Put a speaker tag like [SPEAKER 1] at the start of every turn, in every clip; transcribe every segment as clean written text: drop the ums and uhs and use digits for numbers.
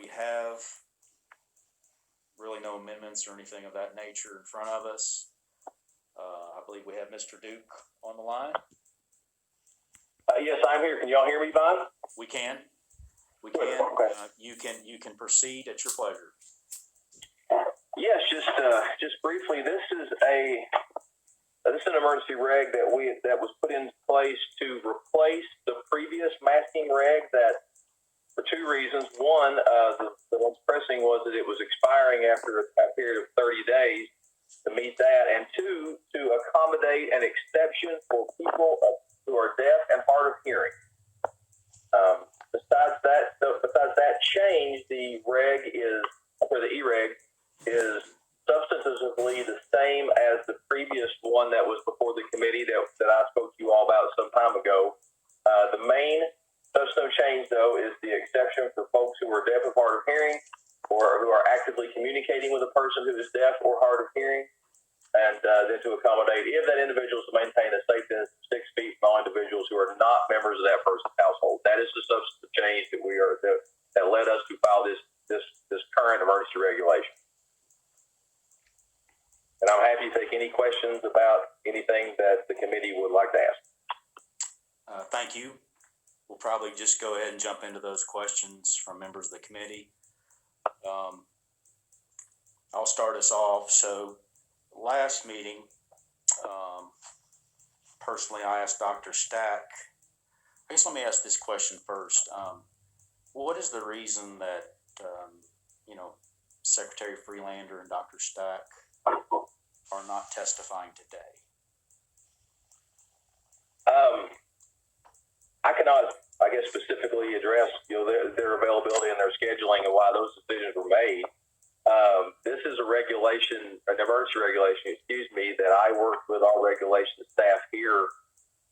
[SPEAKER 1] we have really no amendments or anything of that nature in front of us. I believe we have Mr. Duke on the line.
[SPEAKER 2] Yes, I'm here. Can y'all hear me, Vaughn?
[SPEAKER 1] We can. We can.
[SPEAKER 2] Okay.
[SPEAKER 1] You can proceed at your pleasure.
[SPEAKER 2] Yes, just briefly. This is an emergency reg that was put in place to replace the previous masking reg that, for two reasons. One, the most pressing was that it was expiring after a period of 30 days to meet that, and two, to accommodate an exception for people who are deaf and hard of hearing. Besides that change, the E-reg is substantively the same as the previous one that was before the committee that I spoke to you all about some time ago. The main substantive change, though, is the exception for folks who are deaf or hard of hearing, or who are actively communicating with a person who is deaf or hard of hearing, and then to accommodate if that individual is to maintain a safe distance of 6 feet from all individuals who are not members of that person's household. That is the substantive change that led us to file this current emergency regulation. And I'm happy to take any questions about anything that the committee would like to ask.
[SPEAKER 1] Thank you. We'll probably just go ahead and jump into those questions from members of the committee. I'll start us off. So last meeting, personally, I asked Dr. Stack, I guess let me ask this question first. What is the reason that, Secretary Freelander and Dr. Stack are not testifying today?
[SPEAKER 2] I cannot, I guess, specifically address their availability and their scheduling and why those decisions were made. This is an emergency regulation, that I worked with our regulation staff here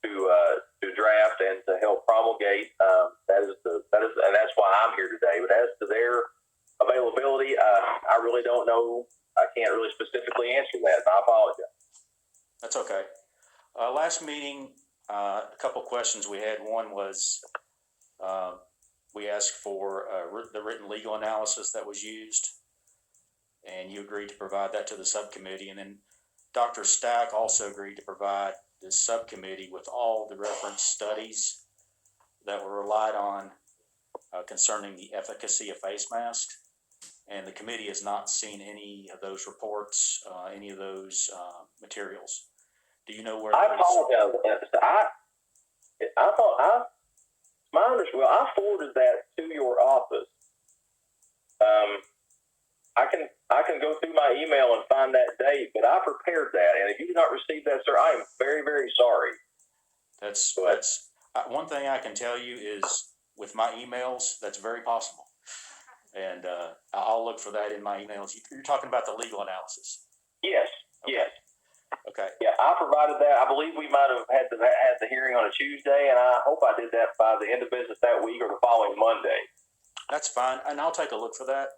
[SPEAKER 2] to draft and to help promulgate. And that's why I'm here today. But as to their availability, I really don't know. I can't really specifically answer that. I apologize.
[SPEAKER 1] That's okay. Last meeting, a couple questions we had. One was we asked for the written legal analysis that was used, and you agreed to provide that to the subcommittee. And then Dr. Stack also agreed to provide the subcommittee with all the reference studies that were relied on concerning the efficacy of face masks. And the committee has not seen any of those reports, any of those materials. Do you know where?
[SPEAKER 2] I apologize. I forwarded that to your office. I can go through my email and find that date, but I prepared that, and if you did not receive that, sir, I am very, very sorry.
[SPEAKER 1] That's one thing I can tell you is with my emails, that's very possible. And I'll look for that in my emails. You're talking about the legal analysis.
[SPEAKER 2] Yes.
[SPEAKER 1] Okay.
[SPEAKER 2] Yes.
[SPEAKER 1] Okay.
[SPEAKER 2] Yeah, I provided that. I believe we might have had the hearing on a Tuesday, and I hope I did that by the end of business that week or the following Monday.
[SPEAKER 1] That's fine, and I'll take a look for that.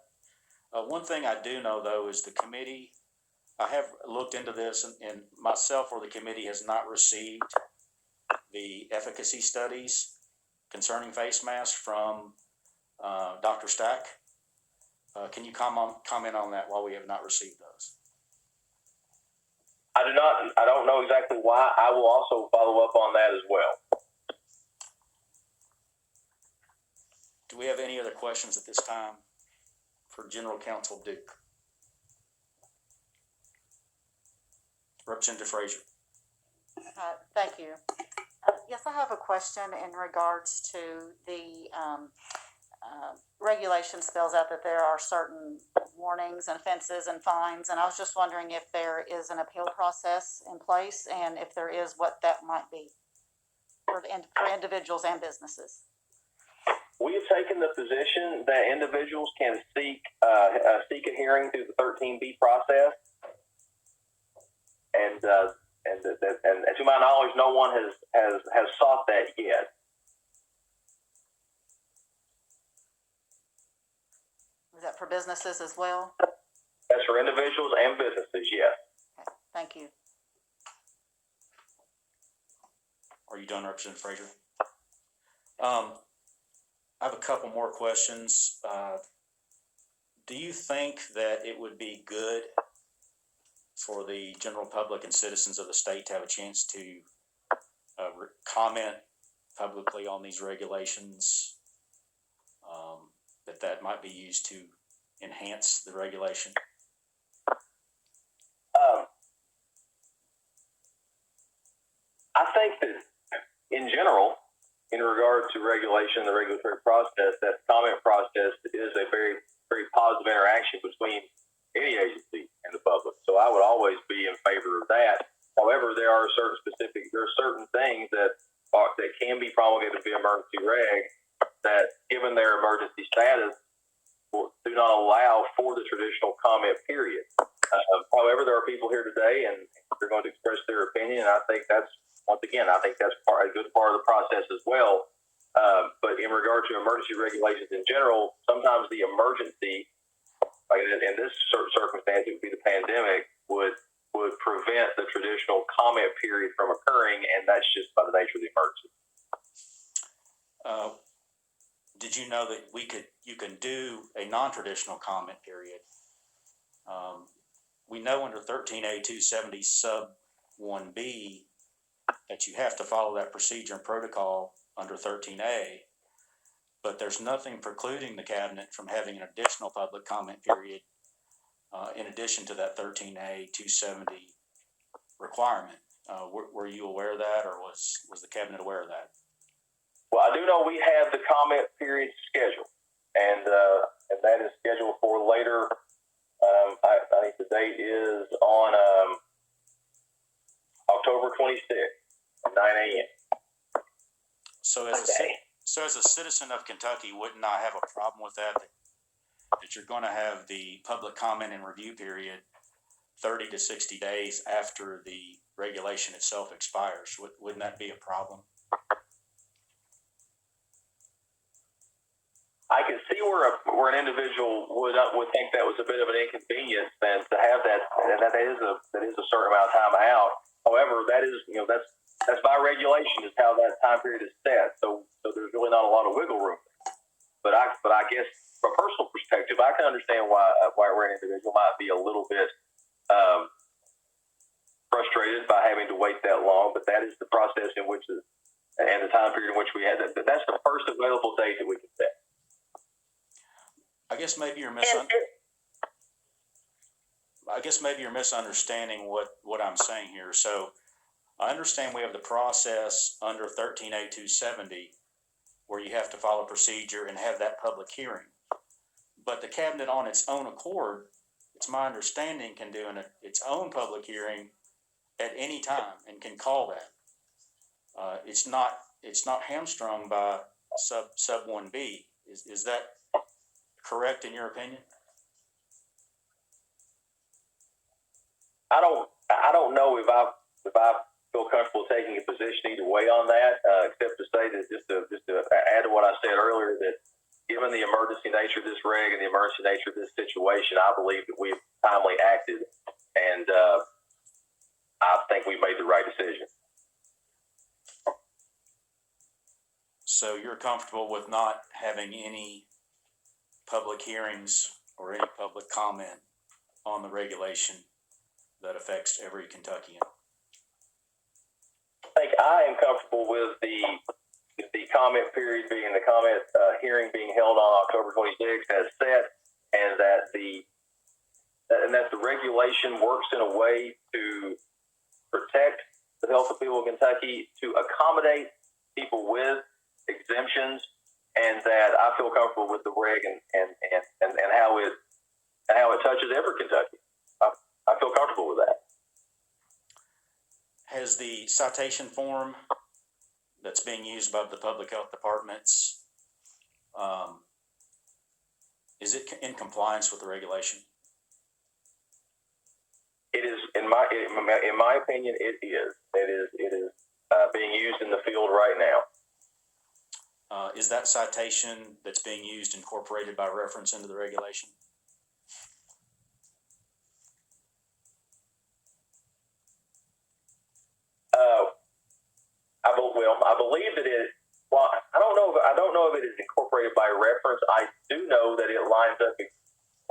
[SPEAKER 1] One thing I do know, though, is the committee, I have looked into this, and myself or the committee has not received the efficacy studies concerning face masks from Dr. Stack. Can you comment on that while we have not received those?
[SPEAKER 2] I don't know exactly why. I will also follow up on that as well.
[SPEAKER 1] Do we have any other questions at this time for General Counsel Duke? Representative Frazier.
[SPEAKER 3] Thank you. Yes, I have a question in regards to the regulation spells out that there are certain warnings and offenses and fines, and I was just wondering if there is an appeal process in place, and if there is, what that might be for individuals and businesses.
[SPEAKER 2] We have taken the position that individuals can seek a hearing through the 13B process, and to my knowledge, no one has sought that yet.
[SPEAKER 3] Is that for businesses as well?
[SPEAKER 2] That's for individuals and businesses, yes.
[SPEAKER 3] Okay, thank you.
[SPEAKER 1] Are you done, Representative Frazier? I have a couple more questions. do you think that it would be good for the general public and citizens of the state to have a chance to comment publicly on these regulations? That might be used to enhance the regulation?
[SPEAKER 2] I think that in general, in regard to regulation, the regulatory process, that comment process is a very, very positive interaction between any agency and the public. So I would always be in favor of that. However, there are certain things that can be promulgated via emergency reg that, given their emergency status, do not allow for the traditional comment period. However, there are people here today, and they're going to express their opinion. And I think that's a good part of the process as well. But in regard to emergency regulations in general, sometimes the emergency, like in this circumstance, it would be the pandemic, would prevent the traditional comment period from occurring, and that's just by the nature of the emergency.
[SPEAKER 1] Did you know that you can do a non-traditional comment period? We know under 13A 270 sub 1B that you have to follow that procedure and protocol under 13A, but there's nothing precluding the cabinet from having an additional public comment period in addition to that 13A 270 requirement. Were you aware of that, or was the cabinet aware of that?
[SPEAKER 2] Well, I do know we have the comment period scheduled, and that is scheduled for later. I think the date is on October 26th, 9 a.m.
[SPEAKER 1] So as a citizen of Kentucky, wouldn't I have a problem with that you're going to have the public comment and review period 30 to 60 days after the regulation itself expires? Wouldn't that be a problem?
[SPEAKER 2] I can see where an individual would think that was a bit of an inconvenience, then, to have that, and that is a certain amount of time out. However, that's by regulation is how that time period is set. So there's really not a lot of wiggle room. But I guess from a personal perspective, I can understand why an individual might be a little bit frustrated by having to wait that long. But that is the process in which and the time period in which we had that. That's the first available date that we can set.
[SPEAKER 1] I guess maybe you're misunderstanding what I'm saying here. So I understand we have the process under 13A 270 where you have to follow procedure and have that public hearing. But the cabinet on its own accord, it's my understanding, can do its own public hearing at any time and can call that. It's not hamstrung by sub 1B. Is that correct in your opinion?
[SPEAKER 2] I don't know if I feel comfortable taking a position either way on that, except to say that just to add to what I said earlier, that given the emergency nature of this reg and the emergency nature of this situation, I believe that we've timely acted, and I think we've made the right decision.
[SPEAKER 1] So you're comfortable with not having any public hearings or any public comment on the regulation that affects every Kentuckian?
[SPEAKER 2] I think I am comfortable with the comment period being the comment hearing being held on October 26th as set, and that the regulation works in a way to protect the health of people of Kentucky, to accommodate people with exemptions, and that I feel comfortable with the reg and how it touches every Kentucky. I feel comfortable with that.
[SPEAKER 1] Has the citation form that's being used by the public health departments, is it in compliance with the regulation?
[SPEAKER 2] It is, in my opinion, it is. It is being used in the field right now.
[SPEAKER 1] Is that citation that's being used incorporated by reference into the regulation?
[SPEAKER 2] I believe that it. Well, I don't know if it is incorporated by reference. I do know that it lines up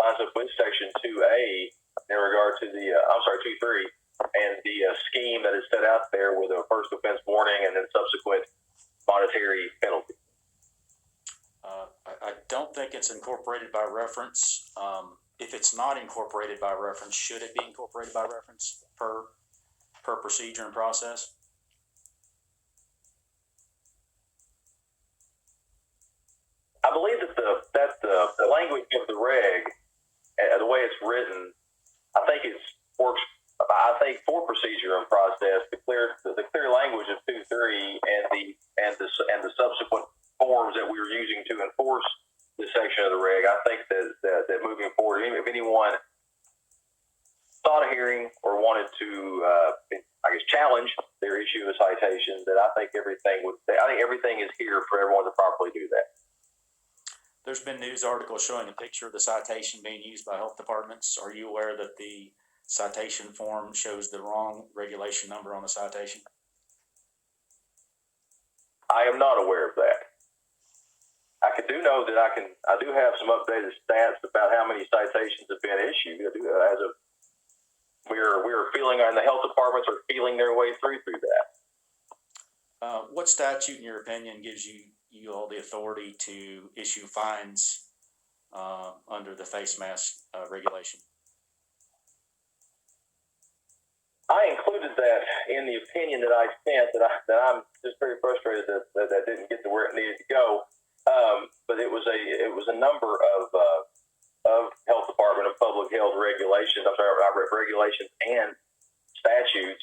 [SPEAKER 2] lines up with Section 2A in regard to the, 2.3, and the scheme that is set out there with a first offense warning and then subsequent monetary penalty.
[SPEAKER 1] I don't think it's incorporated by reference. If it's not incorporated by reference, should it be incorporated by reference per procedure and process?
[SPEAKER 2] I believe that the language of the reg, the way it's written, I think it works. I think for procedure and process, the clear language of 2.3 and the subsequent forms that we were using to enforce this section of the reg, I think that moving forward, even if anyone sought a hearing or wanted to, challenge their issue of a citation, that I think everything is here for everyone to properly do that.
[SPEAKER 1] There's been news articles showing a picture of the citation being used by health departments. Are you aware that the citation form shows the wrong regulation number on the citation?
[SPEAKER 2] I am not aware of that. I do know that I do have some updated stats about how many citations have been issued. As of we're feeling, and the health departments are feeling their way through that.
[SPEAKER 1] What statute, in your opinion, gives you all the authority to issue fines under the face mask regulation?
[SPEAKER 2] I included that in the opinion that I sent. That I'm just very frustrated that didn't get to where it needed to go. But it was a number of health department of public health regulations. Regulations and statutes.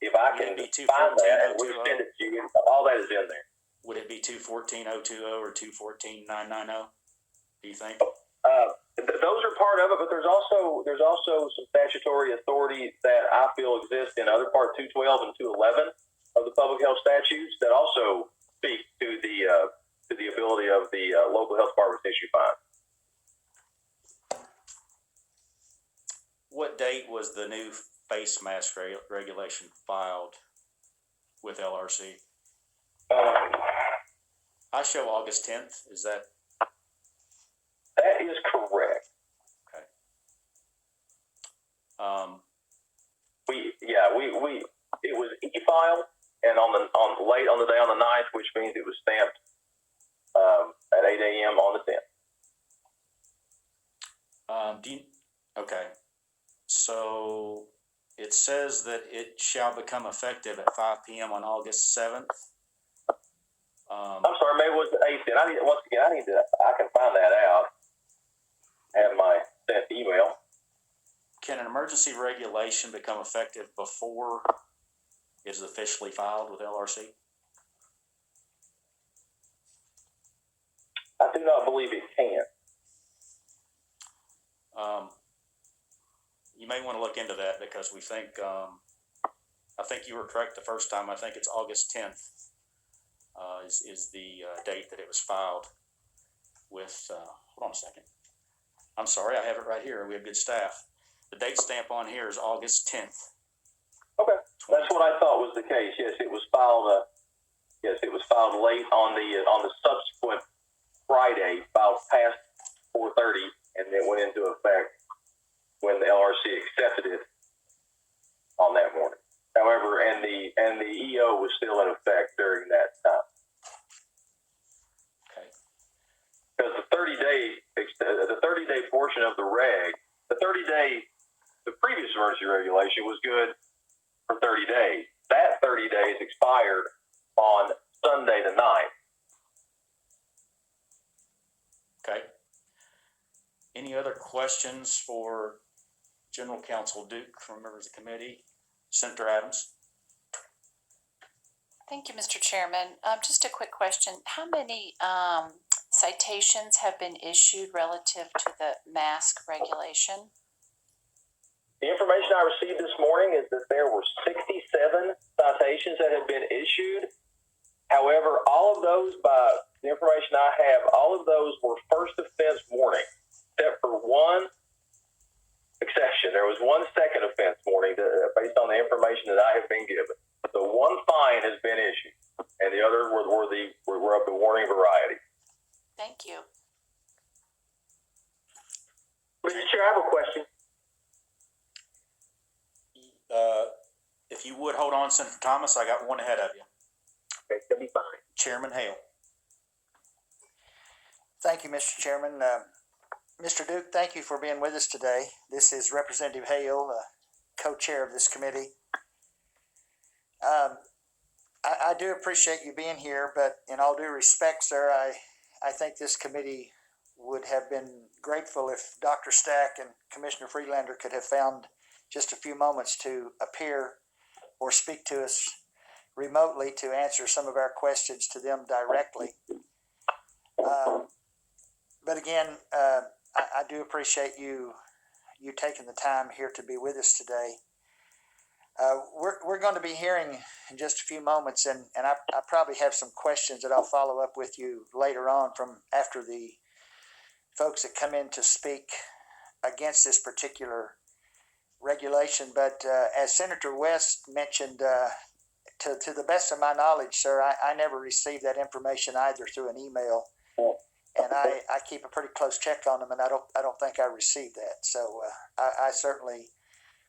[SPEAKER 2] If I can find that and resend it to you, all that is in there.
[SPEAKER 1] Would it be 214.020 or 214.990? Do you think?
[SPEAKER 2] Those are part of it, but there's also some statutory authority that I feel exists in other part 212 and 211 of the public health statutes that also speak to the ability of the local health departments to issue fines.
[SPEAKER 1] What date was the new face mask regulation filed with LRC? I show August 10th. Is that?
[SPEAKER 2] That is correct.
[SPEAKER 1] Okay.
[SPEAKER 2] It was e-filed and late on the day on the 9th, which means it was stamped at 8 a.m. on the 10th.
[SPEAKER 1] Okay. So it says that it shall become effective at 5 p.m. on August 7th.
[SPEAKER 2] I'm sorry, maybe it was the 8th. I can find that out. Have my sent email.
[SPEAKER 1] Can an emergency regulation become effective before it is officially filed with LRC?
[SPEAKER 2] I do not believe it can.
[SPEAKER 1] You may want to look into that because we think, I think you were correct the first time. I think it's August 10th is the date that it was filed with, hold on a second. I'm sorry, I have it right here. We have good staff. The date stamp on here is August 10th.
[SPEAKER 2] Okay, that's what I thought was the case. Yes, it was filed. It was filed late on the subsequent Friday, filed past 4:30, and then went into effect when the LRC accepted it on that morning. However, and the EO was still in effect during that time.
[SPEAKER 1] Okay.
[SPEAKER 2] Because the 30-day portion of the reg, the previous emergency regulation was good for 30 days. That 30 days expired on Sunday the 9th.
[SPEAKER 1] Okay. Any other questions for General Counsel Duke from members of the committee? Senator Adams.
[SPEAKER 4] Thank you, Mr. Chairman. Just a quick question. How many citations have been issued relative to the mask regulation?
[SPEAKER 2] The information I received this morning is that there were 67 citations that had been issued. However, all of those, by the information I have, all of those were first offense warning, except for one exception. There was one second offense warning based on the information that I have been given. So one fine has been issued, and the other were of the warning variety.
[SPEAKER 4] Thank you.
[SPEAKER 2] Mr. Chair, I have a question.
[SPEAKER 1] If you would hold on, Senator Thomas, I got one ahead of you.
[SPEAKER 2] Okay, that'll be fine.
[SPEAKER 1] Chairman Hale.
[SPEAKER 5] Thank you, Mr. Chairman. Mr. Duke, thank you for being with us today. This is Representative Hale, co-chair of this committee. I do appreciate you being here, but in all due respect, sir, I think this committee would have been grateful if Dr. Stack and Commissioner Freelander could have found just a few moments to appear or speak to us remotely to answer some of our questions to them directly. But again, I do appreciate you taking the time here to be with us today. We're going to be hearing in just a few moments, and I probably have some questions that I'll follow up with you later on from after the folks that come in to speak against this particular regulation. But as Senator West mentioned, to the best of my knowledge, sir, I never received that information either through an email, and I keep a pretty close check on them, and I don't think I received that. So I certainly.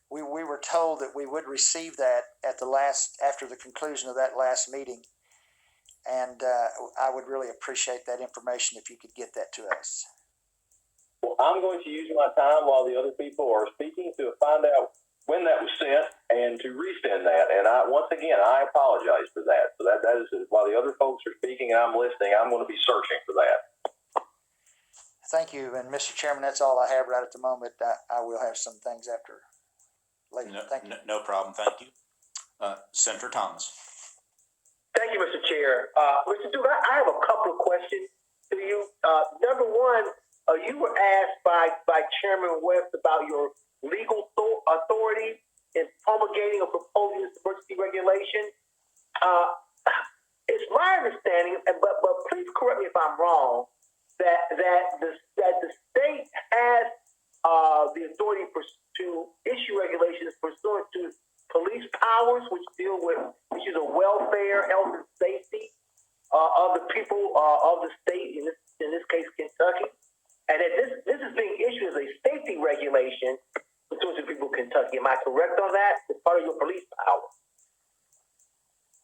[SPEAKER 5] We were told that we would receive that after the conclusion of that last meeting, and I would really appreciate that information if you could get that to us.
[SPEAKER 2] Well, I'm going to use my time while the other people are speaking to find out when that was sent and to resend that. And once again, I apologize for that. So that is while the other folks are speaking and I'm listening, I'm going to be searching for that.
[SPEAKER 5] Thank you, and Mr. Chairman, that's all I have right at the moment. I will have some things after. Later. Thank you.
[SPEAKER 1] No problem. Thank you. Senator Thomas.
[SPEAKER 2] Thank you, Mr. Chair. Mr. Duke, I have a couple of questions to you. Number one, you were asked by Chairman West about your legal authority in promulgating or proposing this emergency regulation. It's my understanding, but please correct me if I'm wrong, that the state has the authority to issue regulations pursuant to police powers, which deal with issues of welfare, health, and safety of the people of the state, in this case, Kentucky. And that this is being issued as a safety regulation pursuant to the people of Kentucky. Am I correct on that? It's part of your police power.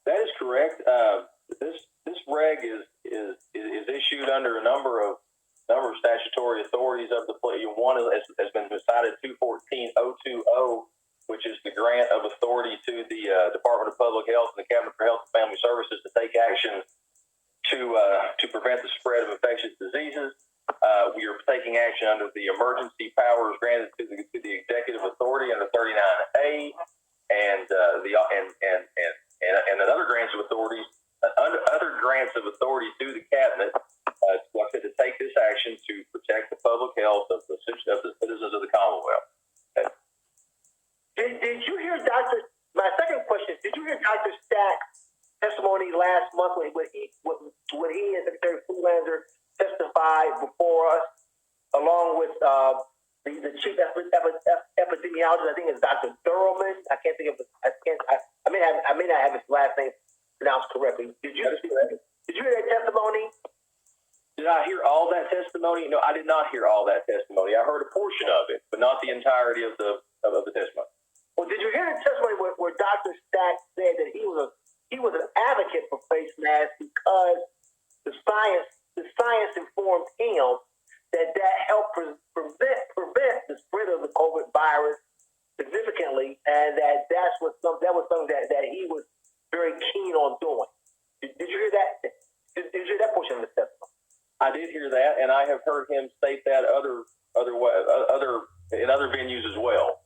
[SPEAKER 2] That is correct. This reg is issued under a number of statutory authorities of the police. One has been decided 214-020, which is the grant of authority to the Department of Public Health and the Cabinet for Health and Family Services to take action to prevent the spread of infectious diseases. We are taking action under the emergency powers granted to the executive authority under 39A, and other grants of authority to the cabinet. Like I said, to take this action to protect the public health of the citizens of the Commonwealth. Okay. Did you hear my second question, did you hear Dr. Stack's testimony last month when he and Secretary Freelander testified before us, along with the chief epidemiologist? I think it's Dr. Thurman. I can't think of I may not have his last name pronounced correctly. Did you hear that testimony? Did I hear all that testimony? No, I did not hear all that testimony. I heard a portion of it, but not the entirety of the testimony. Well, did you hear the testimony where Dr. Stack said that he was an advocate for face masks because the science informed him that helped prevent the spread of the COVID virus significantly, and that was something that he was very keen on doing. Did you hear that? Did you hear that portion of the testimony? I did hear that, and I have heard him state that in other venues as well.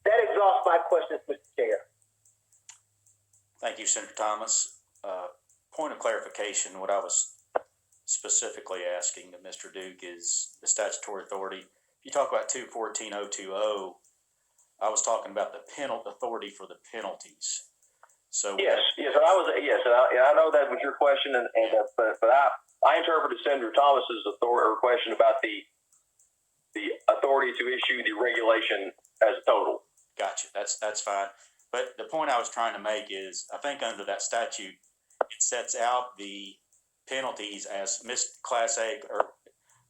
[SPEAKER 2] That exhausts my questions, Mr. Chair.
[SPEAKER 1] Thank you, Senator Thomas. Point of clarification, what I was specifically asking of Mr. Duke is the statutory authority. If you talk about 214-020, I was talking about the authority for the penalties. So
[SPEAKER 2] yes, and I know that was your question, but I interpreted Senator Thomas's question about the authority to issue the regulation as a total.
[SPEAKER 1] Gotcha. That's fine. But the point I was trying to make is, I think under that statute, it sets out the penalties as missed Class A or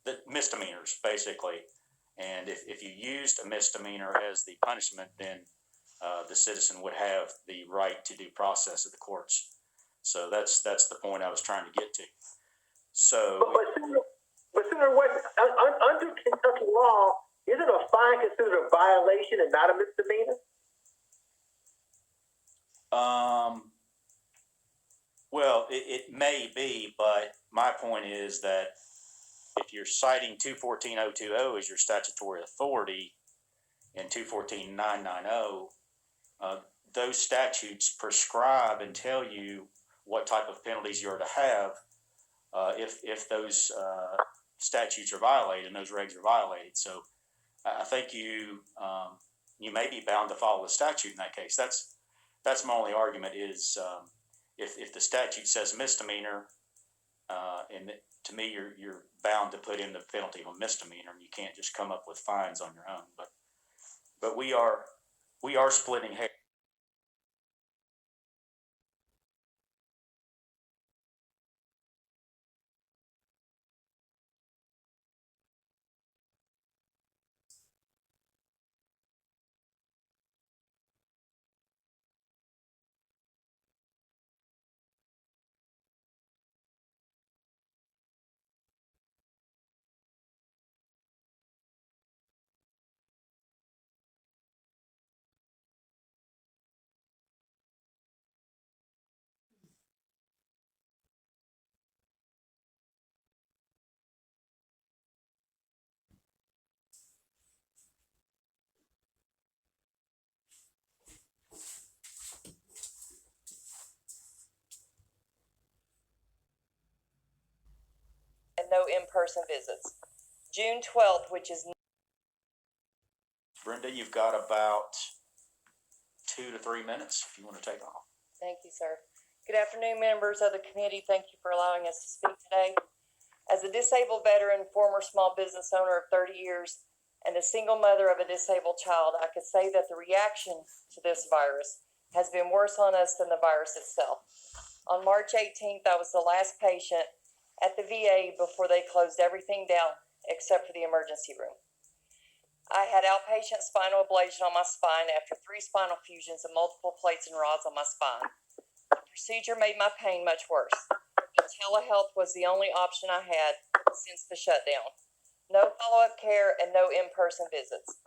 [SPEAKER 1] the misdemeanors, basically. And if you used a misdemeanor as the punishment, then the citizen would have the right to due process at the courts. So that's the point I was trying to get to. So,
[SPEAKER 2] But Senator West, under Kentucky law, isn't a fine considered a violation and not a misdemeanor?
[SPEAKER 1] well, it may be, but my point is that if you're citing 214.020 as your statutory authority and 214.990, those statutes prescribe and tell you what type of penalties you're to have if those statutes are violated and those regs are violated. So I think you may be bound to follow the statute in that case. That's my only argument is if the statute says misdemeanor, and to me you're bound to put in the penalty of a misdemeanor, and you can't just come up with fines on your own. But we are splitting hairs.
[SPEAKER 6] And no in-person visits. June 12th, which is
[SPEAKER 1] Brenda, you've got about 2 to 3 minutes if you want to take off.
[SPEAKER 6] Thank you, sir. Good afternoon, members of the committee. Thank you for allowing us to speak today. As a disabled veteran, former small business owner of 30 years, and a single mother of a disabled child, I could say that the reaction to this virus has been worse on us than the virus itself. On March 18th, I was the last patient at the VA before they closed everything down except for the emergency room. I had outpatient spinal ablation on my spine after 3 spinal fusions and multiple plates and rods on my spine. The procedure made my pain much worse. Telehealth was the only option I had since the shutdown. No follow-up care and no in-person visits.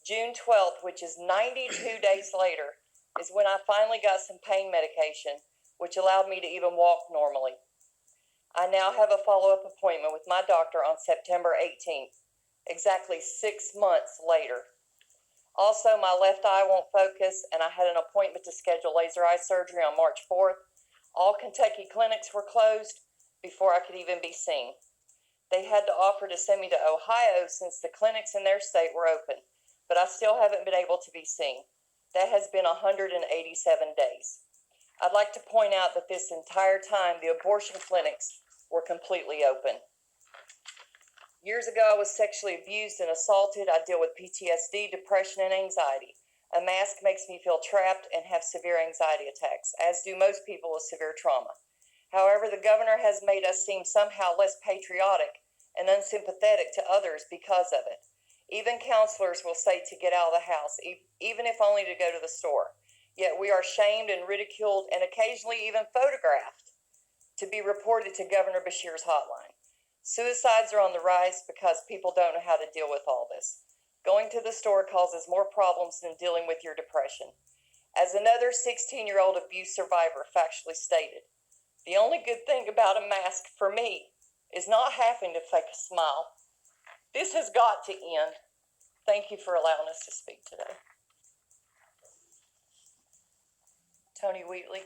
[SPEAKER 6] June 12th, which is 92 days later, is when I finally got some pain medication, which allowed me to even walk normally. I now have a follow-up appointment with my doctor on September 18th, exactly 6 months later. Also, my left eye won't focus, and I had an appointment to schedule laser eye surgery on March 4th. All Kentucky clinics were closed before I could even be seen. They had to offer to send me to Ohio since the clinics in their state were open, but I still haven't been able to be seen. That has been 187 days. I'd like to point out that this entire time, the abortion clinics were completely open. Years ago, I was sexually abused and assaulted. I deal with PTSD, depression, and anxiety. A mask makes me feel trapped and have severe anxiety attacks, as do most people with severe trauma. However, the governor has made us seem somehow less patriotic and unsympathetic to others because of it. Even counselors will say to get out of the house, even if only to go to the store. Yet we are shamed and ridiculed and occasionally even photographed to be reported to Governor Beshear's hotline. Suicides are on the rise because people don't know how to deal with all this. Going to the store causes more problems than dealing with your depression. As another 16-year-old abuse survivor factually stated, the only good thing about a mask for me is not having to fake a smile. This has got to end. Thank you for allowing us to speak today. Tony Wheatley.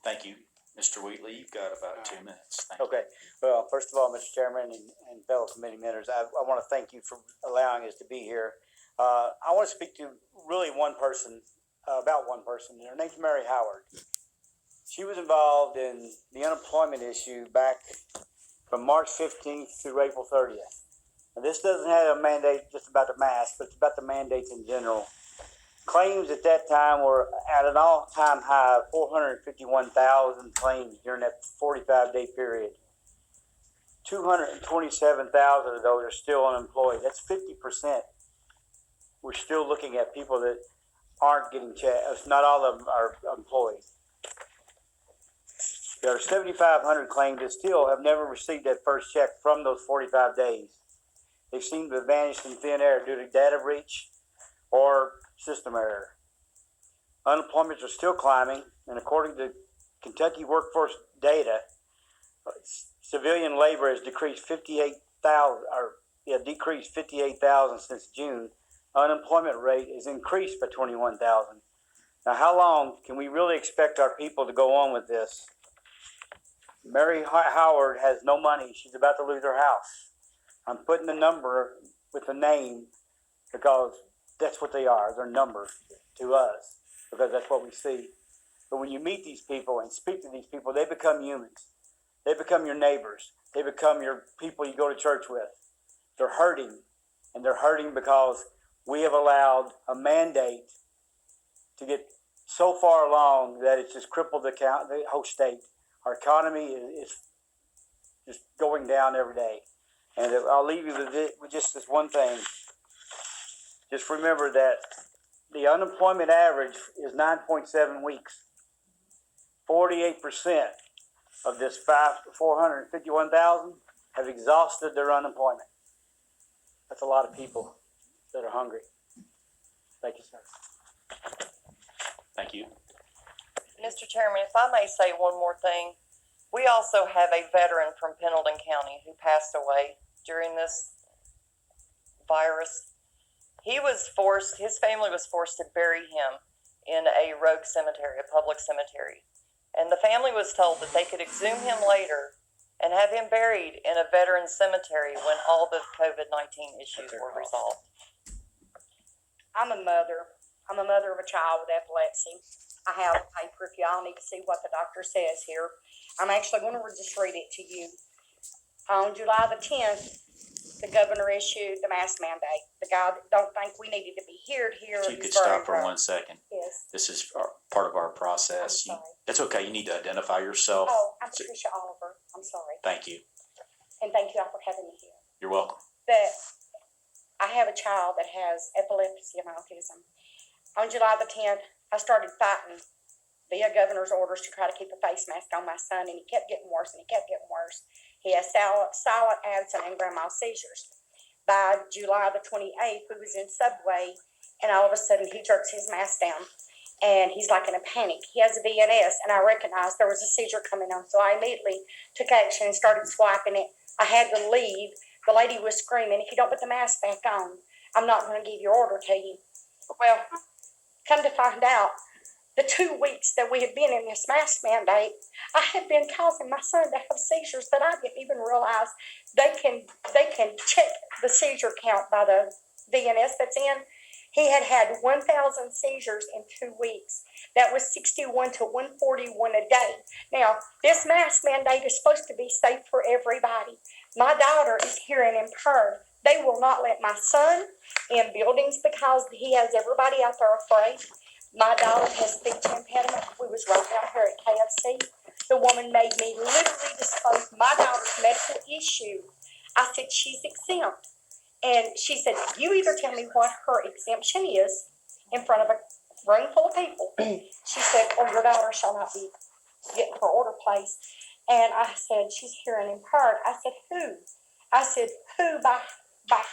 [SPEAKER 1] Thank you. Mr. Wheatley, you've got about 2 minutes. Thank you.
[SPEAKER 5] Okay, well, first of all, Mr. Chairman and fellow committee members, I want to thank you for allowing us to be here. I want to speak to really one person, about one person, and her name's Mary Howard. She was involved in the unemployment issue back from March 15th through April 30th. And this doesn't have a mandate just about the mask, but it's about the mandates in general. Claims at that time were at an all-time high of 451,000 claims during that 45-day period.
[SPEAKER 7] 227,000 of those are still unemployed. That's 50%. We're still looking at people that aren't getting checks. Not all of them are employed. There are 7,500 claims that still have never received that first check from those 45 days. They seem to have vanished in thin air due to data breach or system error. Unemployments are still climbing, and according to Kentucky workforce data, civilian labor has decreased 58,000 since June. Unemployment rate is increased by 21,000. Now, how long can we really expect our people to go on with this? Mary Howard has no money. She's about to lose her house. I'm putting the number with the name because that's what they are. They're numbers to us because that's what we see. But when you meet these people and speak to these people, they become humans. They become your neighbors. They become your people you go to church with. They're hurting, and they're hurting because we have allowed a mandate to get so far along that it's just crippled the whole state. Our economy is just going down every day. And I'll leave you with just this one thing. Just remember that the unemployment average is 9.7 weeks. 48% of this 451,000 have exhausted their unemployment. That's a lot of people that are hungry. Thank you, sir.
[SPEAKER 1] Thank you.
[SPEAKER 6] Mr. Chairman, if I may say one more thing, we also have a veteran from Pendleton County who passed away during this virus. His family was forced to bury him in a rogue cemetery, a public cemetery. And the family was told that they could exhume him later and have him buried in a veteran cemetery when all the COVID-19 issues were resolved.
[SPEAKER 8] I'm a mother. I'm a mother of a child with epilepsy. I have a paper if y'all need to see what the doctor says here. I'm actually going to just read it to you. On July the 10th, the governor issued the mask mandate. The guy that don't think we needed to be here.
[SPEAKER 1] If you could stop for 1 second.
[SPEAKER 8] Yes.
[SPEAKER 1] This is part of our process.
[SPEAKER 8] I'm sorry.
[SPEAKER 1] That's okay. You need to identify yourself.
[SPEAKER 8] Oh, I'm Patricia Oliver. I'm sorry.
[SPEAKER 1] Thank you.
[SPEAKER 8] And thank you all for having me here.
[SPEAKER 1] You're welcome.
[SPEAKER 8] That I have a child that has epilepsy and autism. On July the 10th, I started fighting via governor's orders to try to keep a face mask on my son, and he kept getting worse, and he kept getting worse. He has silent, absent, and grand mal seizures. By July the 28th, we was in Subway, and all of a sudden he jerks his mask down, and he's like in a panic. He has a VNS, and I recognized there was a seizure coming on, so I immediately took action and started swiping it. I had to leave. The lady was screaming, "If you don't put the mask back on, I'm not going to give your order to you." Well, come to find out, the 2 weeks that we have been in this mask mandate, I have been causing my son to have seizures that I didn't even realize. They can check the seizure count by the VNS that's in. He had 1,000 seizures in 2 weeks. That was 61 to 141 a day. Now, this mask mandate is supposed to be safe for everybody. My daughter is hearing impaired. They will not let my son in buildings because he has everybody out there afraid. My daughter has speech impediment. We was right down here at KFC. The woman made me literally disclose my daughter's medical issue. I said, she's exempt. And she said, you either tell me what her exemption is in front of a room full of people. She said, or your daughter shall not be getting her order placed. And I said, she's hearing impaired. I said, who? I said, who by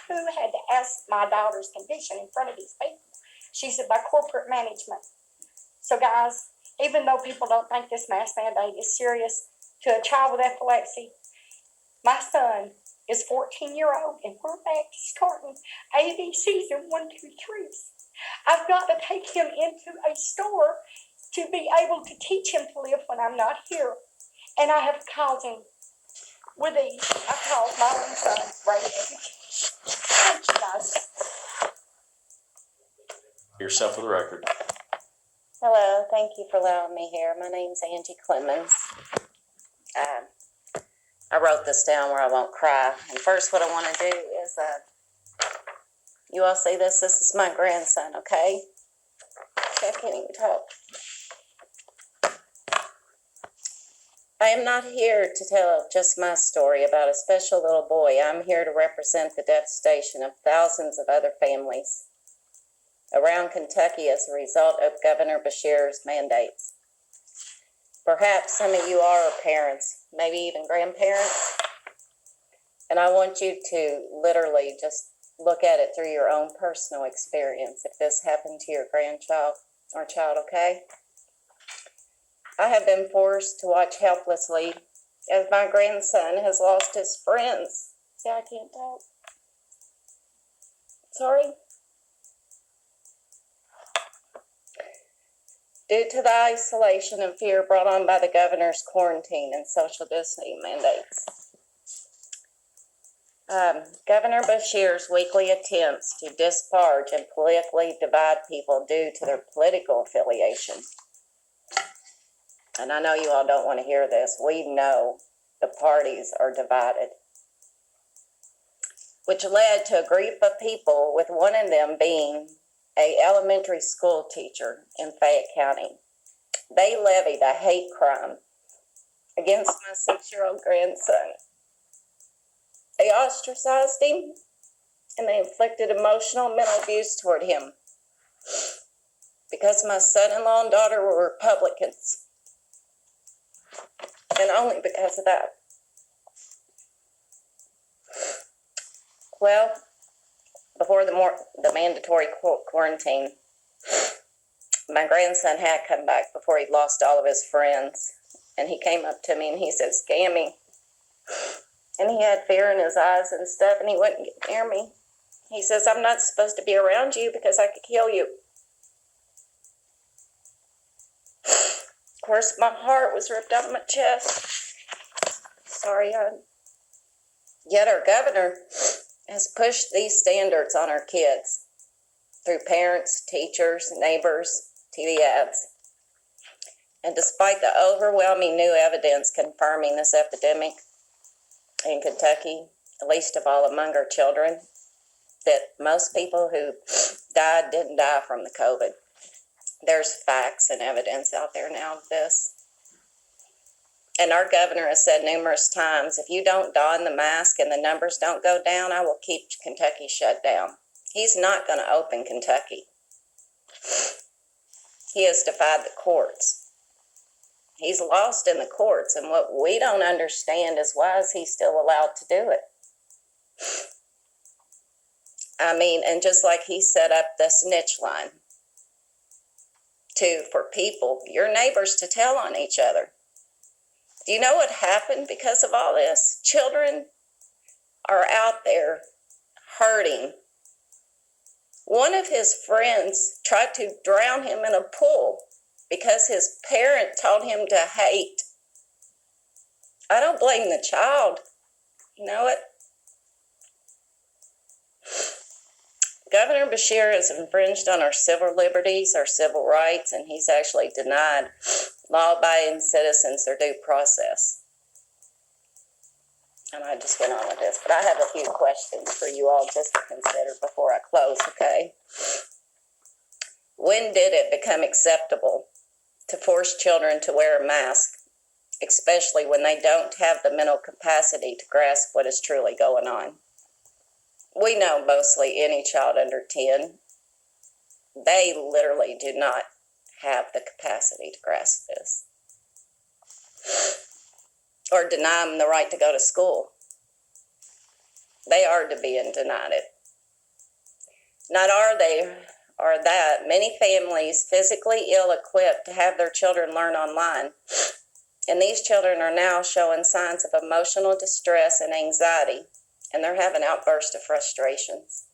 [SPEAKER 8] who had to ask my daughter's condition in front of these people? She said, by corporate management. So guys, even though people don't think this mask mandate is serious, to a child with epilepsy, my son is 14-year-old, and we're back to starting ABCs and 1, 2, 3s. I've got to take him into a store to be able to teach him to live when I'm not here. And I have caused him with these. I caused my own son brain damage. Thank you guys.
[SPEAKER 1] Yourself for the record.
[SPEAKER 9] Hello, thank you for allowing me here. My name's Angie Clemens. I wrote this down where I won't cry. And first what I want to do is, you all see this? This is my grandson, okay? I can't even talk. I am not here to tell just my story about a special little boy. I'm here to represent the devastation of thousands of other families around Kentucky as a result of Governor Beshear's mandates. Perhaps some of you are parents, maybe even grandparents, and I want you to literally just look at it through your own personal experience if this happened to your grandchild or child, okay? I have been forced to watch helplessly as my grandson has lost his friends. See, I can't talk. Sorry. Due to the isolation and fear brought on by the governor's quarantine and social distancing mandates. Governor Beshear's weekly attempts to disparage and politically divide people due to their political affiliation. And I know you all don't want to hear this. We know the parties are divided, which led to a group of people, with one of them being an elementary school teacher in Fayette County. They levied a hate crime against my 6-year-old grandson. They ostracized him, and they inflicted emotional and mental abuse toward him because my son-in-law and daughter were Republicans, and only because of that. Well, before the mandatory quarantine, my grandson had come back before he'd lost all of his friends, and he came up to me and he said, "Scammy," and he had fear in his eyes and stuff, and he wouldn't get near me. He says, "I'm not supposed to be around you because I could kill you." Of course, my heart was ripped out of my chest. Sorry, hon. Yet our governor has pushed these standards on our kids through parents, teachers, neighbors, TV ads. And despite the overwhelming new evidence confirming this epidemic in Kentucky, least of all among our children, that most people who died didn't die from the COVID. There's facts and evidence out there now of this. And our governor has said numerous times, if you don't don the mask and the numbers don't go down, I will keep Kentucky shut down. He's not going to open Kentucky. He has defied the courts. He's lost in the courts, and what we don't understand is why is he still allowed to do it? I mean, and just like he set up the snitch line for people, your neighbors, to tell on each other. Do you know what happened because of all this? Children are out there hurting. One of his friends tried to drown him in a pool because his parent told him to hate. I don't blame the child. You know it? Governor Beshear has infringed on our civil liberties, our civil rights, and he's actually denied law-abiding citizens their due process. And I just went on with this, but I have a few questions for you all just to consider before I close, okay? When did it become acceptable to force children to wear a mask, especially when they don't have the mental capacity to grasp what is truly going on? We know mostly any child under 10, they literally do not have the capacity to grasp this. Or deny them the right to go to school. They are to be denied it. Not are they, or that, many families physically ill-equipped to have their children learn online. And these children are now showing signs of emotional distress and anxiety, and they're having outbursts of frustrations.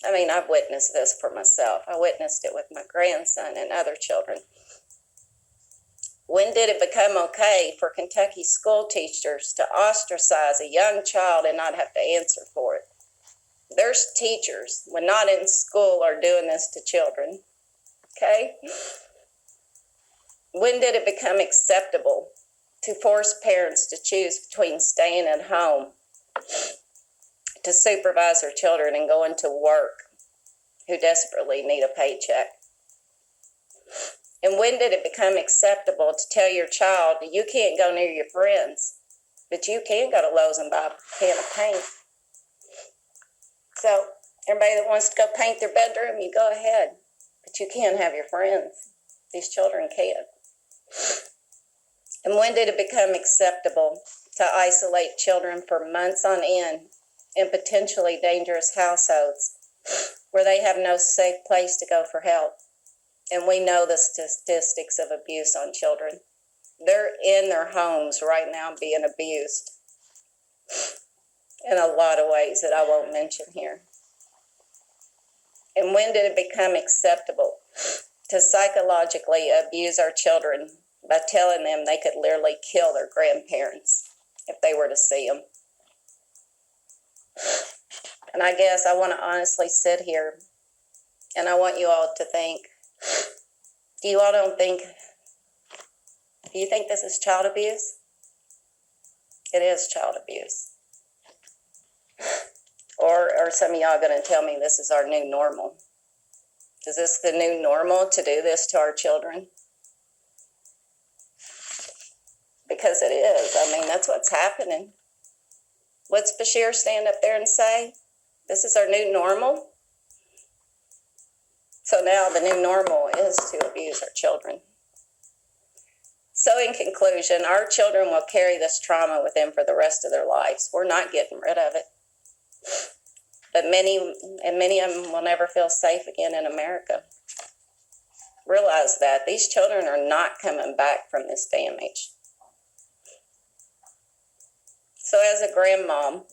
[SPEAKER 9] I mean, I've witnessed this for myself. I witnessed it with my grandson and other children. When did it become okay for Kentucky school teachers to ostracize a young child and not have to answer for it? There's teachers, when not in school, are doing this to children, okay? When did it become acceptable to force parents to choose between staying at home to supervise their children and going to work who desperately need a paycheck? And when did it become acceptable to tell your child that you can't go near your friends, but you can go to Lowe's and buy a can of paint? So everybody that wants to go paint their bedroom, you go ahead, but you can't have your friends. These children can't. And when did it become acceptable to isolate children for months on end in potentially dangerous households where they have no safe place to go for help? And we know the statistics of abuse on children. They're in their homes right now being abused in a lot of ways that I won't mention here. And when did it become acceptable to psychologically abuse our children by telling them they could literally kill their grandparents if they were to see them? And I guess I want to honestly sit here and I want you all to think, do you think this is child abuse? It is child abuse. Or are some of y'all going to tell me this is our new normal? Is this the new normal to do this to our children? Because it is. I mean, that's what's happening. What's Bashir stand up there and say? This is our new normal? So now the new normal is to abuse our children. So in conclusion, our children will carry this trauma with them for the rest of their lives. We're not getting rid of it. But many of them will never feel safe again in America. Realize that these children are not coming back from this damage. So as a grandmom,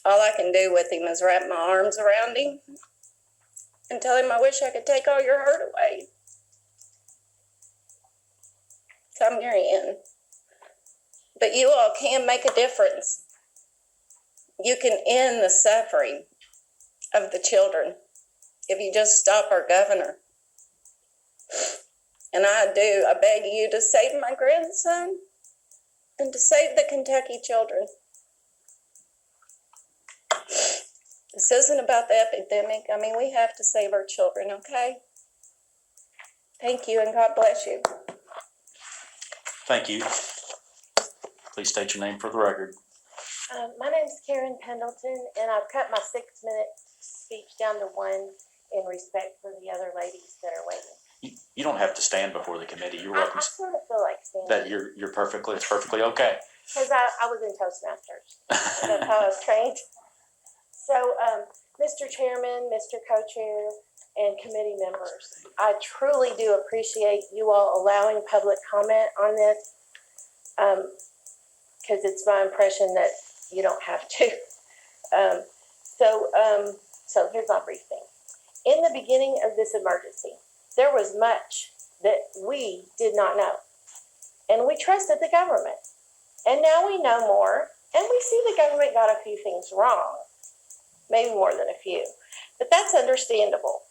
[SPEAKER 9] all I can do with him is wrap my arms around him and tell him I wish I could take all your hurt away. Come here in. But you all can make a difference. You can end the suffering of the children if you just stop our governor. And I beg you to save my grandson and to save the Kentucky children. This isn't about the epidemic. I mean, we have to save our children, okay? Thank you, and God bless you.
[SPEAKER 1] Thank you. Please state your name for the record.
[SPEAKER 10] My name's Karen Pendleton, and I've cut my 6-minute speech down to 1 in respect for the other ladies that are waiting.
[SPEAKER 1] You don't have to stand before the committee. You're
[SPEAKER 10] I
[SPEAKER 1] welcome.
[SPEAKER 10] sort of feel like standing.
[SPEAKER 1] That it's perfectly okay.
[SPEAKER 10] Because I was in Toastmasters. That's how I was trained. So, Mr. Chairman, Mr. Co-Chair, and committee members, I truly do appreciate you all allowing public comment on this, because it's my impression that you don't have to. So here's my briefing. In the beginning of this emergency, there was much that we did not know, and we trusted the government. And now we know more, and we see the government got a few things wrong, maybe more than a few, but that's understandable.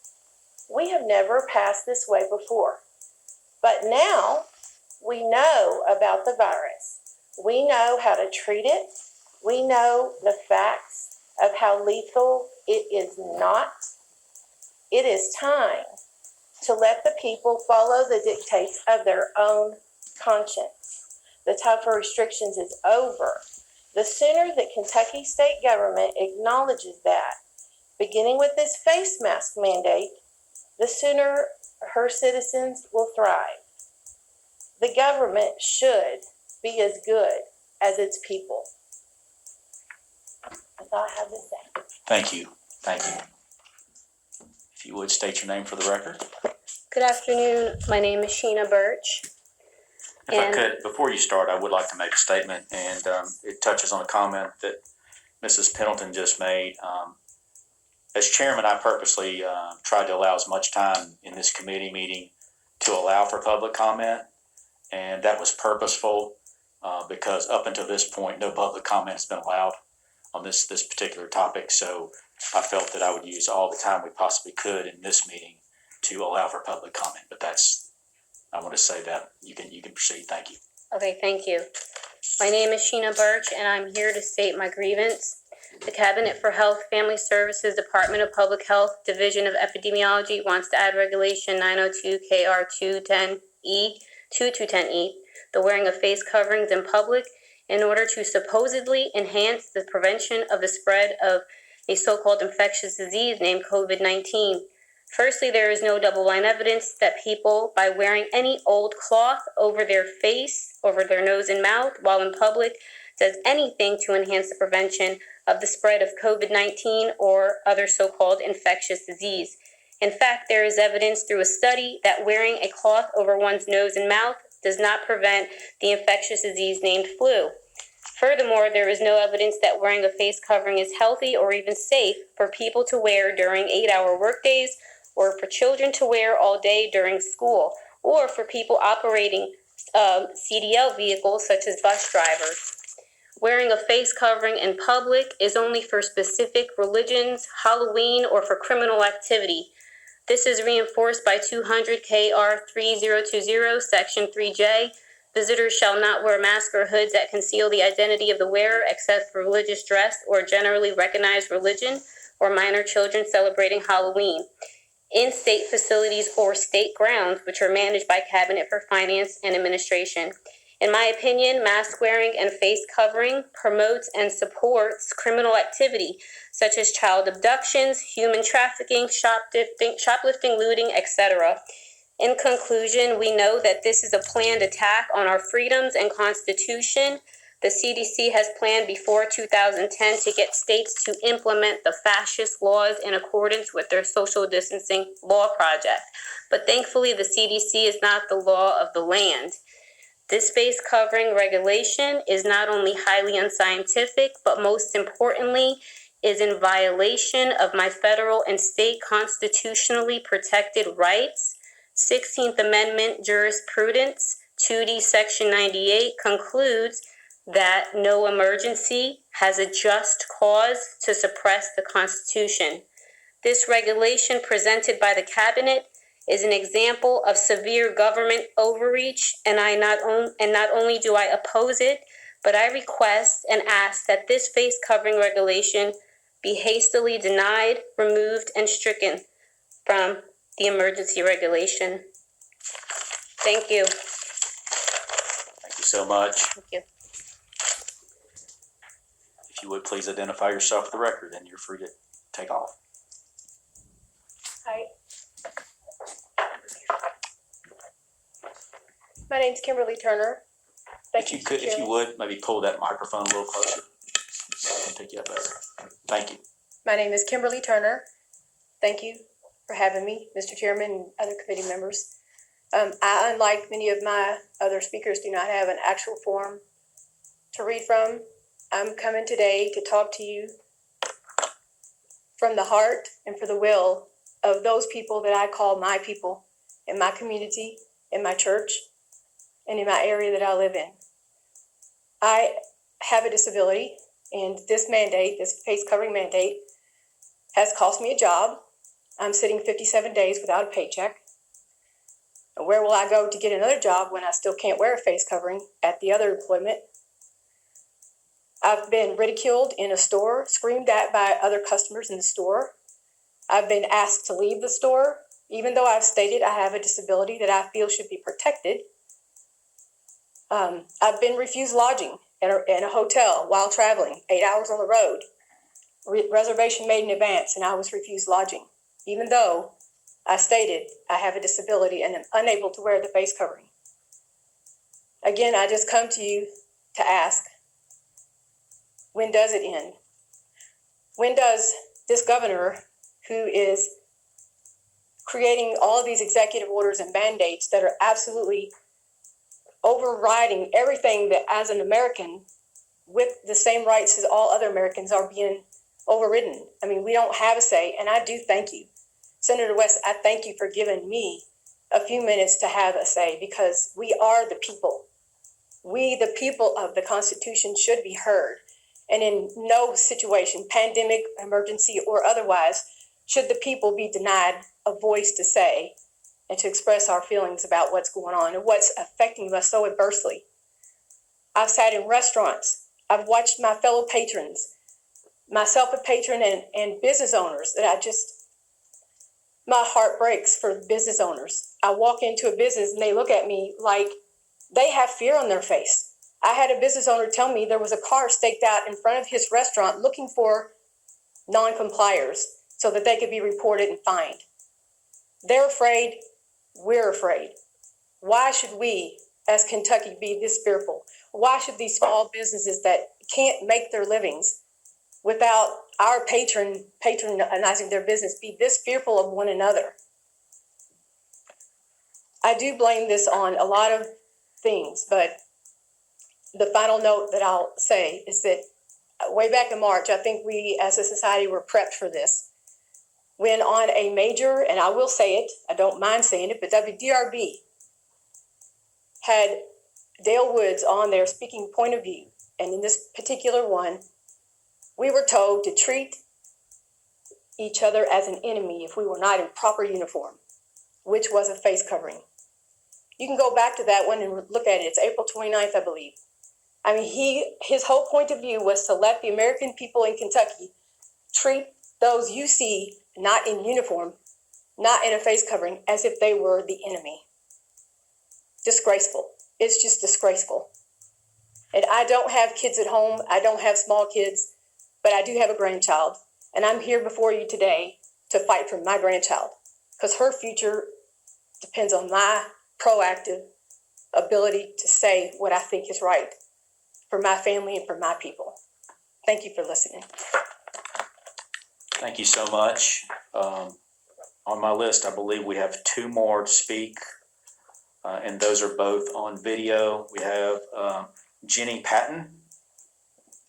[SPEAKER 10] We have never passed this way before, but now we know about the virus. We know how to treat it. We know the facts of how lethal it is not. It is time to let the people follow the dictates of their own conscience. The time for restrictions is over. The sooner the Kentucky state government acknowledges that, beginning with this face mask mandate, the sooner her citizens will thrive. The government should be as good as its people. That's all I have to say.
[SPEAKER 1] Thank you. Thank you. If you would state your name for the record.
[SPEAKER 11] Good afternoon. My name is Sheena Birch.
[SPEAKER 1] If I could, before you start, I would like to make a statement, and it touches on a comment that Mrs. Pendleton just made. As chairman, I purposely tried to allow as much time in this committee meeting to allow for public comment, and that was purposeful because up until this point, no public comment has been allowed on this particular topic. So I felt that I would use all the time we possibly could in this meeting to allow for public comment. But I want to say that you can proceed. Thank you.
[SPEAKER 11] Okay, thank you. My name is Sheena Birch, and I'm here to state my grievance. The Cabinet for Health, Family Services, Department of Public Health, Division of Epidemiology wants to add Regulation 902 KR 210E, the wearing of face coverings in public, in order to supposedly enhance the prevention of the spread of a so-called infectious disease named COVID-19. Firstly, there is no double-blind evidence that people, by wearing any old cloth over their face, over their nose and mouth while in public, does anything to enhance the prevention of the spread of COVID-19 or other so-called infectious disease. In fact, there is evidence through a study that wearing a cloth over one's nose and mouth does not prevent the infectious disease named flu. Furthermore, there is no evidence that wearing a face covering is healthy or even safe for people to wear during 8-hour workdays, or for children to wear all day during school, or for people operating CDL vehicles such as bus drivers. Wearing a face covering in public is only for specific religions, Halloween, or for criminal activity. This is reinforced by 200 KR 3020, Section 3J. Visitors shall not wear masks or hoods that conceal the identity of the wearer except for religious dress or generally recognized religion, or minor children celebrating Halloween, in state facilities or state grounds, which are managed by Cabinet for Finance and Administration. In my opinion, mask wearing and face covering promotes and supports criminal activity, such as child abductions, human trafficking, shoplifting, looting, etc. In conclusion, we know that this is a planned attack on our freedoms and Constitution. The CDC has planned before 2010 to get states to implement the fascist laws in accordance with their social distancing law project. But thankfully, the CDC is not the law of the land. This face covering regulation is not only highly unscientific, but most importantly, is in violation of my federal and state constitutionally protected rights. 16th Amendment jurisprudence, 2D Section 98 concludes that no emergency has a just cause to suppress the Constitution. This regulation presented by the Cabinet is an example of severe government overreach, and not only do I oppose it, but I request and ask that this face covering regulation be hastily denied, removed, and stricken from the emergency regulation. Thank you.
[SPEAKER 1] Thank you so much.
[SPEAKER 11] Thank you.
[SPEAKER 1] If you would please identify yourself for the record, and you're free to take off.
[SPEAKER 10] Hi. My name's Kimberly Turner. Thank you,
[SPEAKER 1] If you would, maybe pull that microphone a little closer. I can take you up better. Thank you.
[SPEAKER 10] My name is Kimberly Turner. Thank you for having me, Mr. Chairman and other committee members. I, unlike many of my other speakers, do not have an actual form to read from. I'm coming today to talk to you from the heart and for the will of those people that I call my people in my community, in my church, and in my area that I live in. I have a disability, and this mandate, this face covering mandate, has cost me a job. I'm sitting 57 days without a paycheck. And where will I go to get another job when I still can't wear a face covering at the other employment? I've been ridiculed in a store, screamed at by other customers in the store. I've been asked to leave the store, even though I've stated I have a disability that I feel should be protected. I've been refused lodging in a hotel while traveling, 8 hours on the road. Reservation made in advance, and I was refused lodging, even though I stated I have a disability and am unable to wear the face covering. Again, I just come to you to ask, when does it end? When does this governor, who is creating all of these executive orders and mandates that are absolutely overriding everything that as an American with the same rights as all other Americans are being overridden. I mean, we don't have a say, and I do thank you. Senator West, I thank you for giving me a few minutes to have a say, because we are the people. We, the people of the Constitution, should be heard. And in no situation, pandemic, emergency, or otherwise, should the people be denied a voice to say and to express our feelings about what's going on and what's affecting us so adversely. I've sat in restaurants. I've watched my fellow patrons myself a patron and business owners that my heart breaks for business owners. I walk into a business and they look at me like they have fear on their face. I had a business owner tell me there was a car staked out in front of his restaurant looking for non-compliers so that they could be reported and fined. They're afraid, we're afraid. Why should we, as Kentucky, be this fearful? Why should these small businesses that can't make their livings without our patronizing their business be this fearful of one another? I do blame this on a lot of things, but the final note that I'll say is that way back in March, I think we as a society were prepped for this. When on a major, and I will say it, I don't mind saying it, but WDRB had Dale Woods on there speaking point of view. And in this particular one, we were told to treat each other as an enemy if we were not in proper uniform, which was a face covering. You can go back to that one and look at it. It's April 29th, I believe. I mean, his whole point of view was to let the American people in Kentucky treat those you see not in uniform, not in a face covering, as if they were the enemy. Disgraceful. It's just disgraceful. And I don't have kids at home. I don't have small kids, but I do have a grandchild. And I'm here before you today to fight for my grandchild because her future depends on my proactive ability to say what I think is right for my family and for my people. Thank you for listening.
[SPEAKER 1] Thank you so much. On my list, I believe we have two more to speak, and those are both on video. We have Jenny Patton.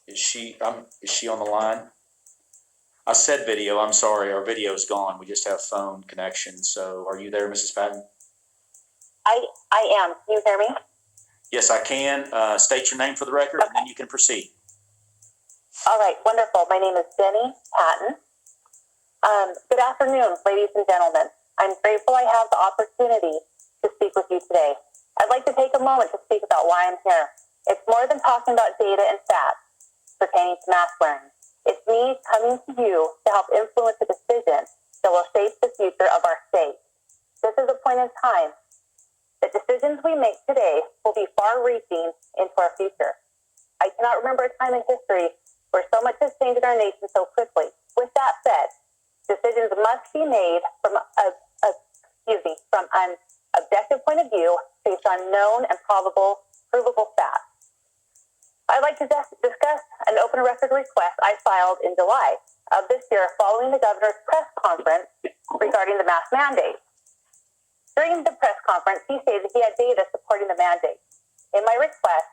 [SPEAKER 1] Is she on the line? I said video. I'm sorry. Our video is gone. We just have phone connection. So are you there, Mrs. Patton?
[SPEAKER 12] I am. Can you hear me?
[SPEAKER 1] Yes, I can. State your name for the record, and then you can proceed.
[SPEAKER 12] All right, wonderful. My name is Jenny Patton. Good afternoon, ladies and gentlemen. I'm grateful I have the opportunity to speak with you today. I'd like to take a moment to speak about why I'm here. It's more than talking about data and facts pertaining to mask wearing. It's me coming to you to help influence a decision that will shape the future of our state. This is a point in time. The decisions we make today will be far-reaching into our future. I cannot remember a time in history where so much has changed in our nation so quickly. With that said, decisions must be made from an objective point of view based on known and provable facts. I'd like to discuss an open record request I filed in July of this year following the governor's press conference regarding the mask mandate. During the press conference, he stated he had data supporting the mandate. In my request,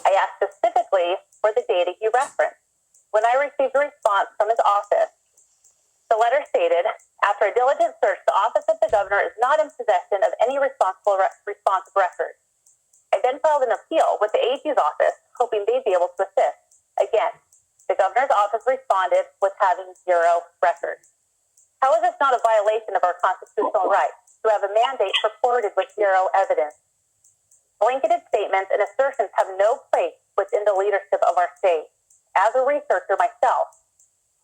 [SPEAKER 12] I asked specifically for the data he referenced. When I received a response from his office, the letter stated, after a diligent search, the office of the governor is not in possession of any responsive record. I then filed an appeal with the AG's office, hoping they'd be able to assist. Again, the governor's office responded with having zero records. How is this not a violation of our constitutional rights to have a mandate purported with zero evidence? Blanketed statements and assertions have no place within the leadership of our state. As a researcher myself,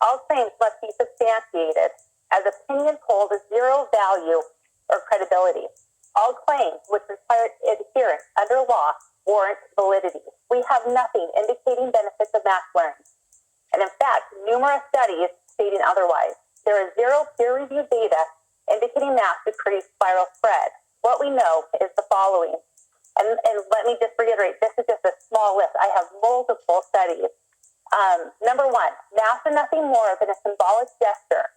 [SPEAKER 12] all claims must be substantiated, as opinion polls of zero value or credibility. All claims which require adherence under law warrant validity. We have nothing indicating benefits of mask wearing, and in fact, numerous studies stating otherwise. There is zero peer-reviewed data indicating masks decrease viral spread. What we know is the following, and let me just reiterate, this is just a small list. I have multiple studies. Number one, masks are nothing more than a symbolic gesture.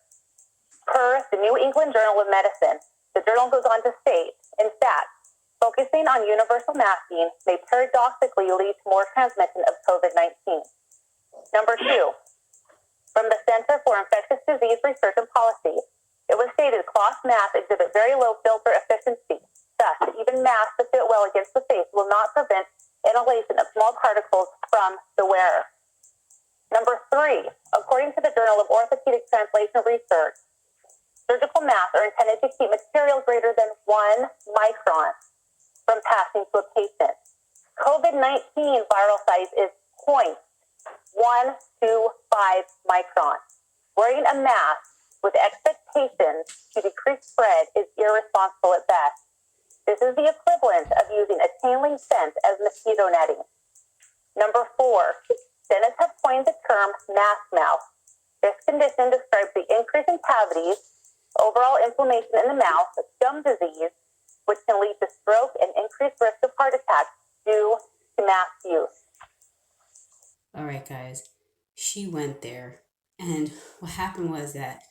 [SPEAKER 12] Per the New England Journal of Medicine, the journal goes on to state, in fact, focusing on universal masking may paradoxically lead to more transmission of COVID-19. Number two, from the Center for Infectious Disease Research and Policy, it was stated cloth masks exhibit very low filter efficiency. Thus, even masks that fit well against the face will not prevent inhalation of small particles from the wearer. Number three, according to the Journal of Orthopedic Translation Research, surgical masks are intended to keep material greater than 1 micron from passing to a patient. COVID-19 viral size is 125 microns. Wearing a mask with expectations to decrease spread is irresponsible at best. This is the equivalent of using a chain link fence as mosquito netting. Number 4, dentists have coined the term mask mouth. This condition describes the increase in cavities, overall inflammation in the mouth, gum disease, which can lead to stroke and increased risk of heart attack due to mask use.
[SPEAKER 13] All right, guys, she went there. And what happened was that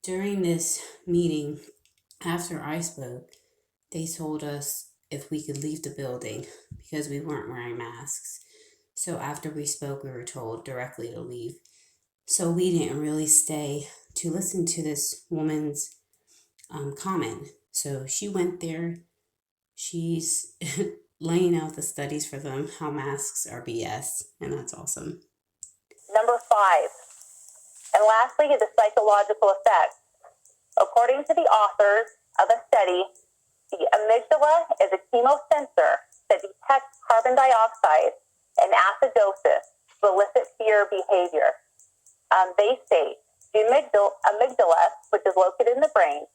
[SPEAKER 13] during this meeting, after I spoke, they told us if we could leave the building because we weren't wearing masks. So after we spoke, we were told directly to leave. So we didn't really stay to listen to this woman's comment. So she went there. She's laying out the studies for them, how masks are BS, and that's awesome.
[SPEAKER 12] Number 5, and lastly, the psychological effects. According to the authors of a study, the amygdala is a chemosensor that detects carbon dioxide and acidosis to elicit fear behavior. They state the amygdala, which is located in the brain,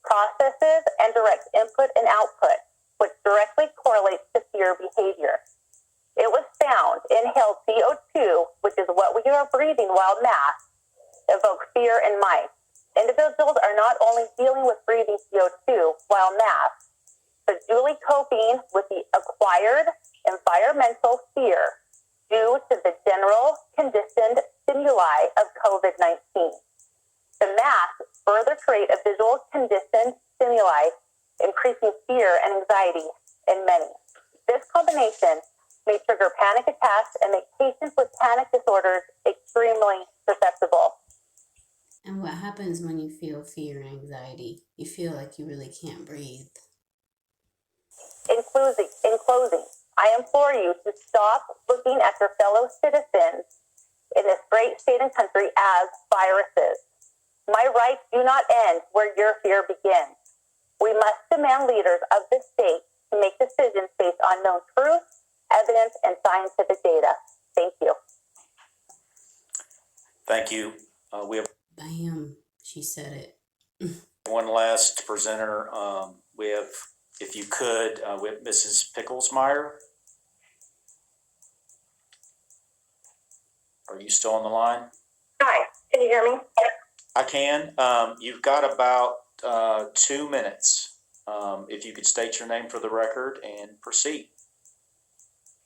[SPEAKER 12] processes and directs input and output, which directly correlates to fear behavior. It was found inhaled CO2, which is what we are breathing while masked, evoke fear in mice. Individuals are not only dealing with breathing CO2 while masked, but duly coping with the acquired environmental fear due to the general conditioned stimuli of COVID-19. The masks further create a visual conditioned stimuli, increasing fear and anxiety in many. This combination may trigger panic attacks and make patients with panic disorders extremely susceptible.
[SPEAKER 13] And what happens when you feel fear and anxiety? You feel like you really can't breathe.
[SPEAKER 12] In closing, I implore you to stop looking at your fellow citizens in this great state and country as viruses. My rights do not end where your fear begins. We must demand leaders of this state to make decisions based on known truth, evidence, and scientific data. Thank you.
[SPEAKER 1] Thank you. We have
[SPEAKER 13] Bam, she said it.
[SPEAKER 1] one last presenter. We have, if you could, with Mrs. Picklesmeyer. Are you still on the line?
[SPEAKER 12] Hi, can you hear me?
[SPEAKER 1] I can. You've got about 2 minutes. If you could state your name for the record and proceed.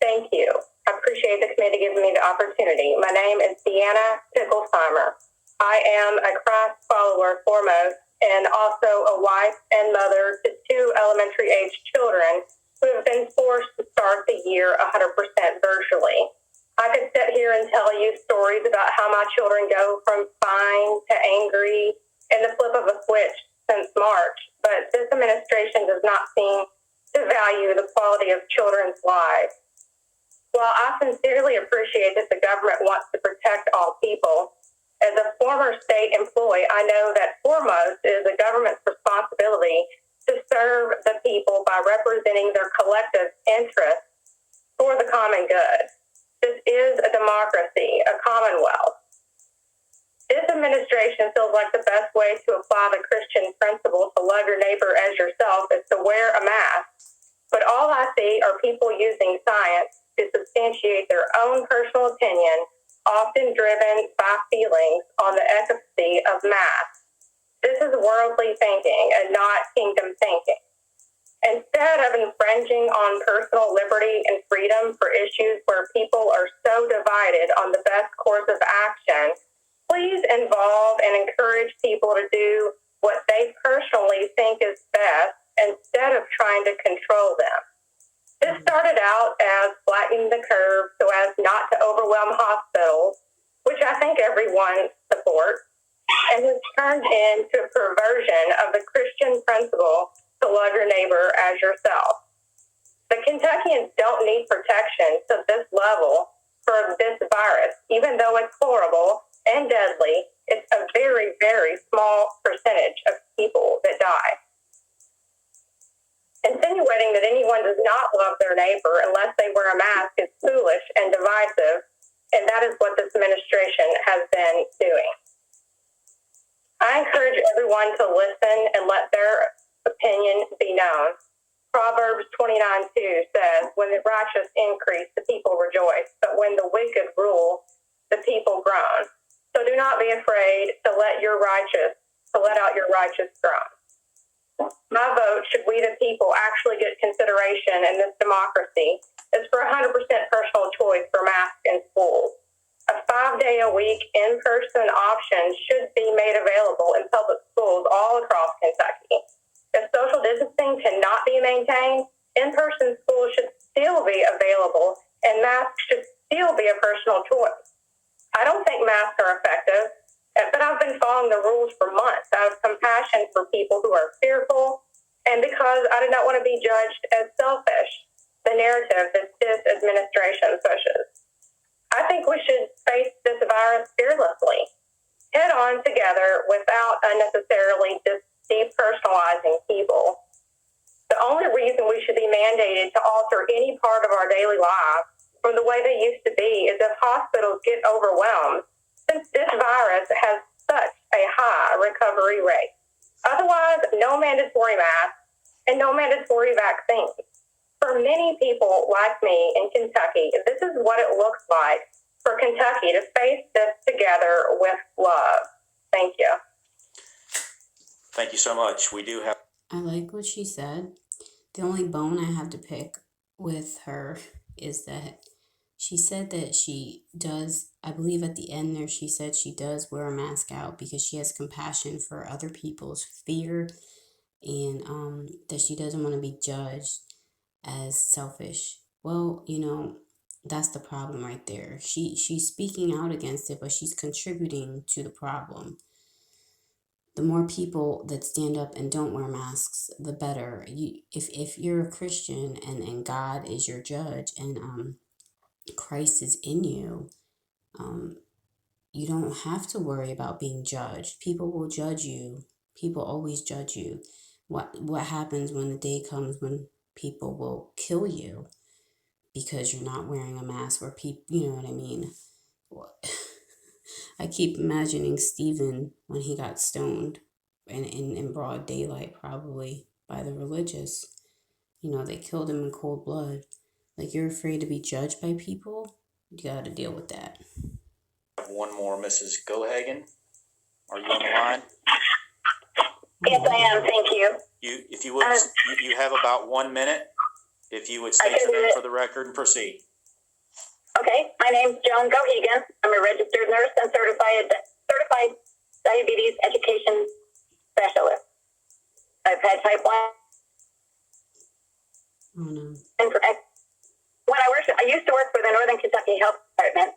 [SPEAKER 12] Thank you. I appreciate the committee giving me the opportunity. My name is Deanna Picklesheimer. I am a Christ follower foremost and also a wife and mother to 2 elementary age children who have been forced to start the year 100% virtually. I could sit here and tell you stories about how my children go from fine to angry in the flip of a switch since March, but this administration does not seem to value the quality of children's lives. While I sincerely appreciate that the government wants to protect all people, as a former state employee, I know that foremost it is the government's responsibility to serve the people by representing their collective interests for the common good. This is a democracy, a commonwealth. This administration feels like the best way to apply the Christian principle to love your neighbor as yourself is to wear a mask. But all I see are people using science to substantiate their own personal opinion, often driven by feelings on the efficacy of masks. This is worldly thinking and not kingdom thinking. Instead of infringing on personal liberty and freedom for issues where people are so divided on the best course of action, please involve and encourage people to do what they personally think is best instead of trying to control them. This started out as flattening the curve so as not to overwhelm hospitals, which I think everyone supports, and has turned into a perversion of the Christian principle to love your neighbor as yourself. The Kentuckians don't need protection to this level for this virus, even though it's horrible and deadly. It's a very, very small percentage of people that die. Insinuating that anyone does not love their neighbor unless they wear a mask is foolish and divisive, And that is what this administration has been doing. I encourage everyone to listen and let their opinion be known. Proverbs 29:2 says, when the righteous increase, the people rejoice, but when the wicked rule, the people groan. So do not be afraid to let out your righteous groan. My vote, should we the people actually get consideration in this democracy, is for 100% personal choice for masks in schools. A 5-day-a-week in-person option should be made available in public schools all across Kentucky. If social distancing cannot be maintained, in-person schools should still be available and masks should still be a personal choice. I don't think masks are effective, but I've been following the rules for months out of compassion for people who are fearful and because I did not want to be judged as selfish, the narrative that this administration pushes. I think we should face this virus fearlessly, head on together without unnecessarily depersonalizing people. The only reason we should be mandated to alter any part of our daily lives from the way they used to be is if hospitals get overwhelmed, since this virus has such a high recovery rate. Otherwise, no mandatory masks and no mandatory vaccines. For many people like me in Kentucky, this is what it looks like for Kentucky to face this together with love. Thank you.
[SPEAKER 1] Thank you so much. We do have.
[SPEAKER 13] I like what she said. The only bone I have to pick with her is that she said that she does, I believe at the end there, she said she does wear a mask out because she has compassion for other people's fear and that she doesn't want to be judged as selfish. Well, that's the problem right there. She's speaking out against it, but she's contributing to the problem. The more people that stand up and don't wear masks, the better. If you're a Christian and God is your judge and Christ is in you, you don't have to worry about being judged. People will judge you. People always judge you. What happens when the day comes when people will kill you because you're not wearing a mask, or people, you know what I mean? I keep imagining Stephen when he got stoned in broad daylight, probably by the religious. They killed him in cold blood. Like, you're afraid to be judged by people? You gotta deal with that.
[SPEAKER 1] One more, Mrs. Gohagen. Are you on the line?
[SPEAKER 12] Yes, I am. Thank you.
[SPEAKER 1] If you would, you have about 1 minute. If you would state your name for the record and proceed.
[SPEAKER 12] Okay, my name's Joan Gohagen. I'm a registered nurse and certified diabetes education specialist. I've had type 1.
[SPEAKER 13] Oh, no.
[SPEAKER 12] And I used to work for the Northern Kentucky Health Department,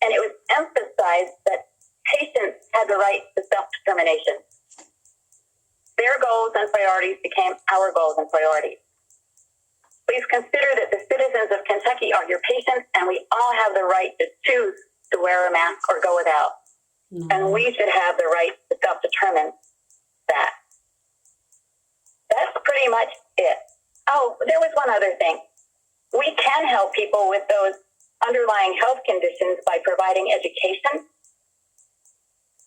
[SPEAKER 12] and it was emphasized that patients had the right to self-determination. Their goals and priorities became our goals and priorities. Please consider that the citizens of Kentucky are your patients, and we all have the right to choose to wear a mask or go without. Mm-hmm. And we should have the right to self-determine that. That's pretty much it. Oh, there was one other thing. We can help people with those underlying health conditions by providing education,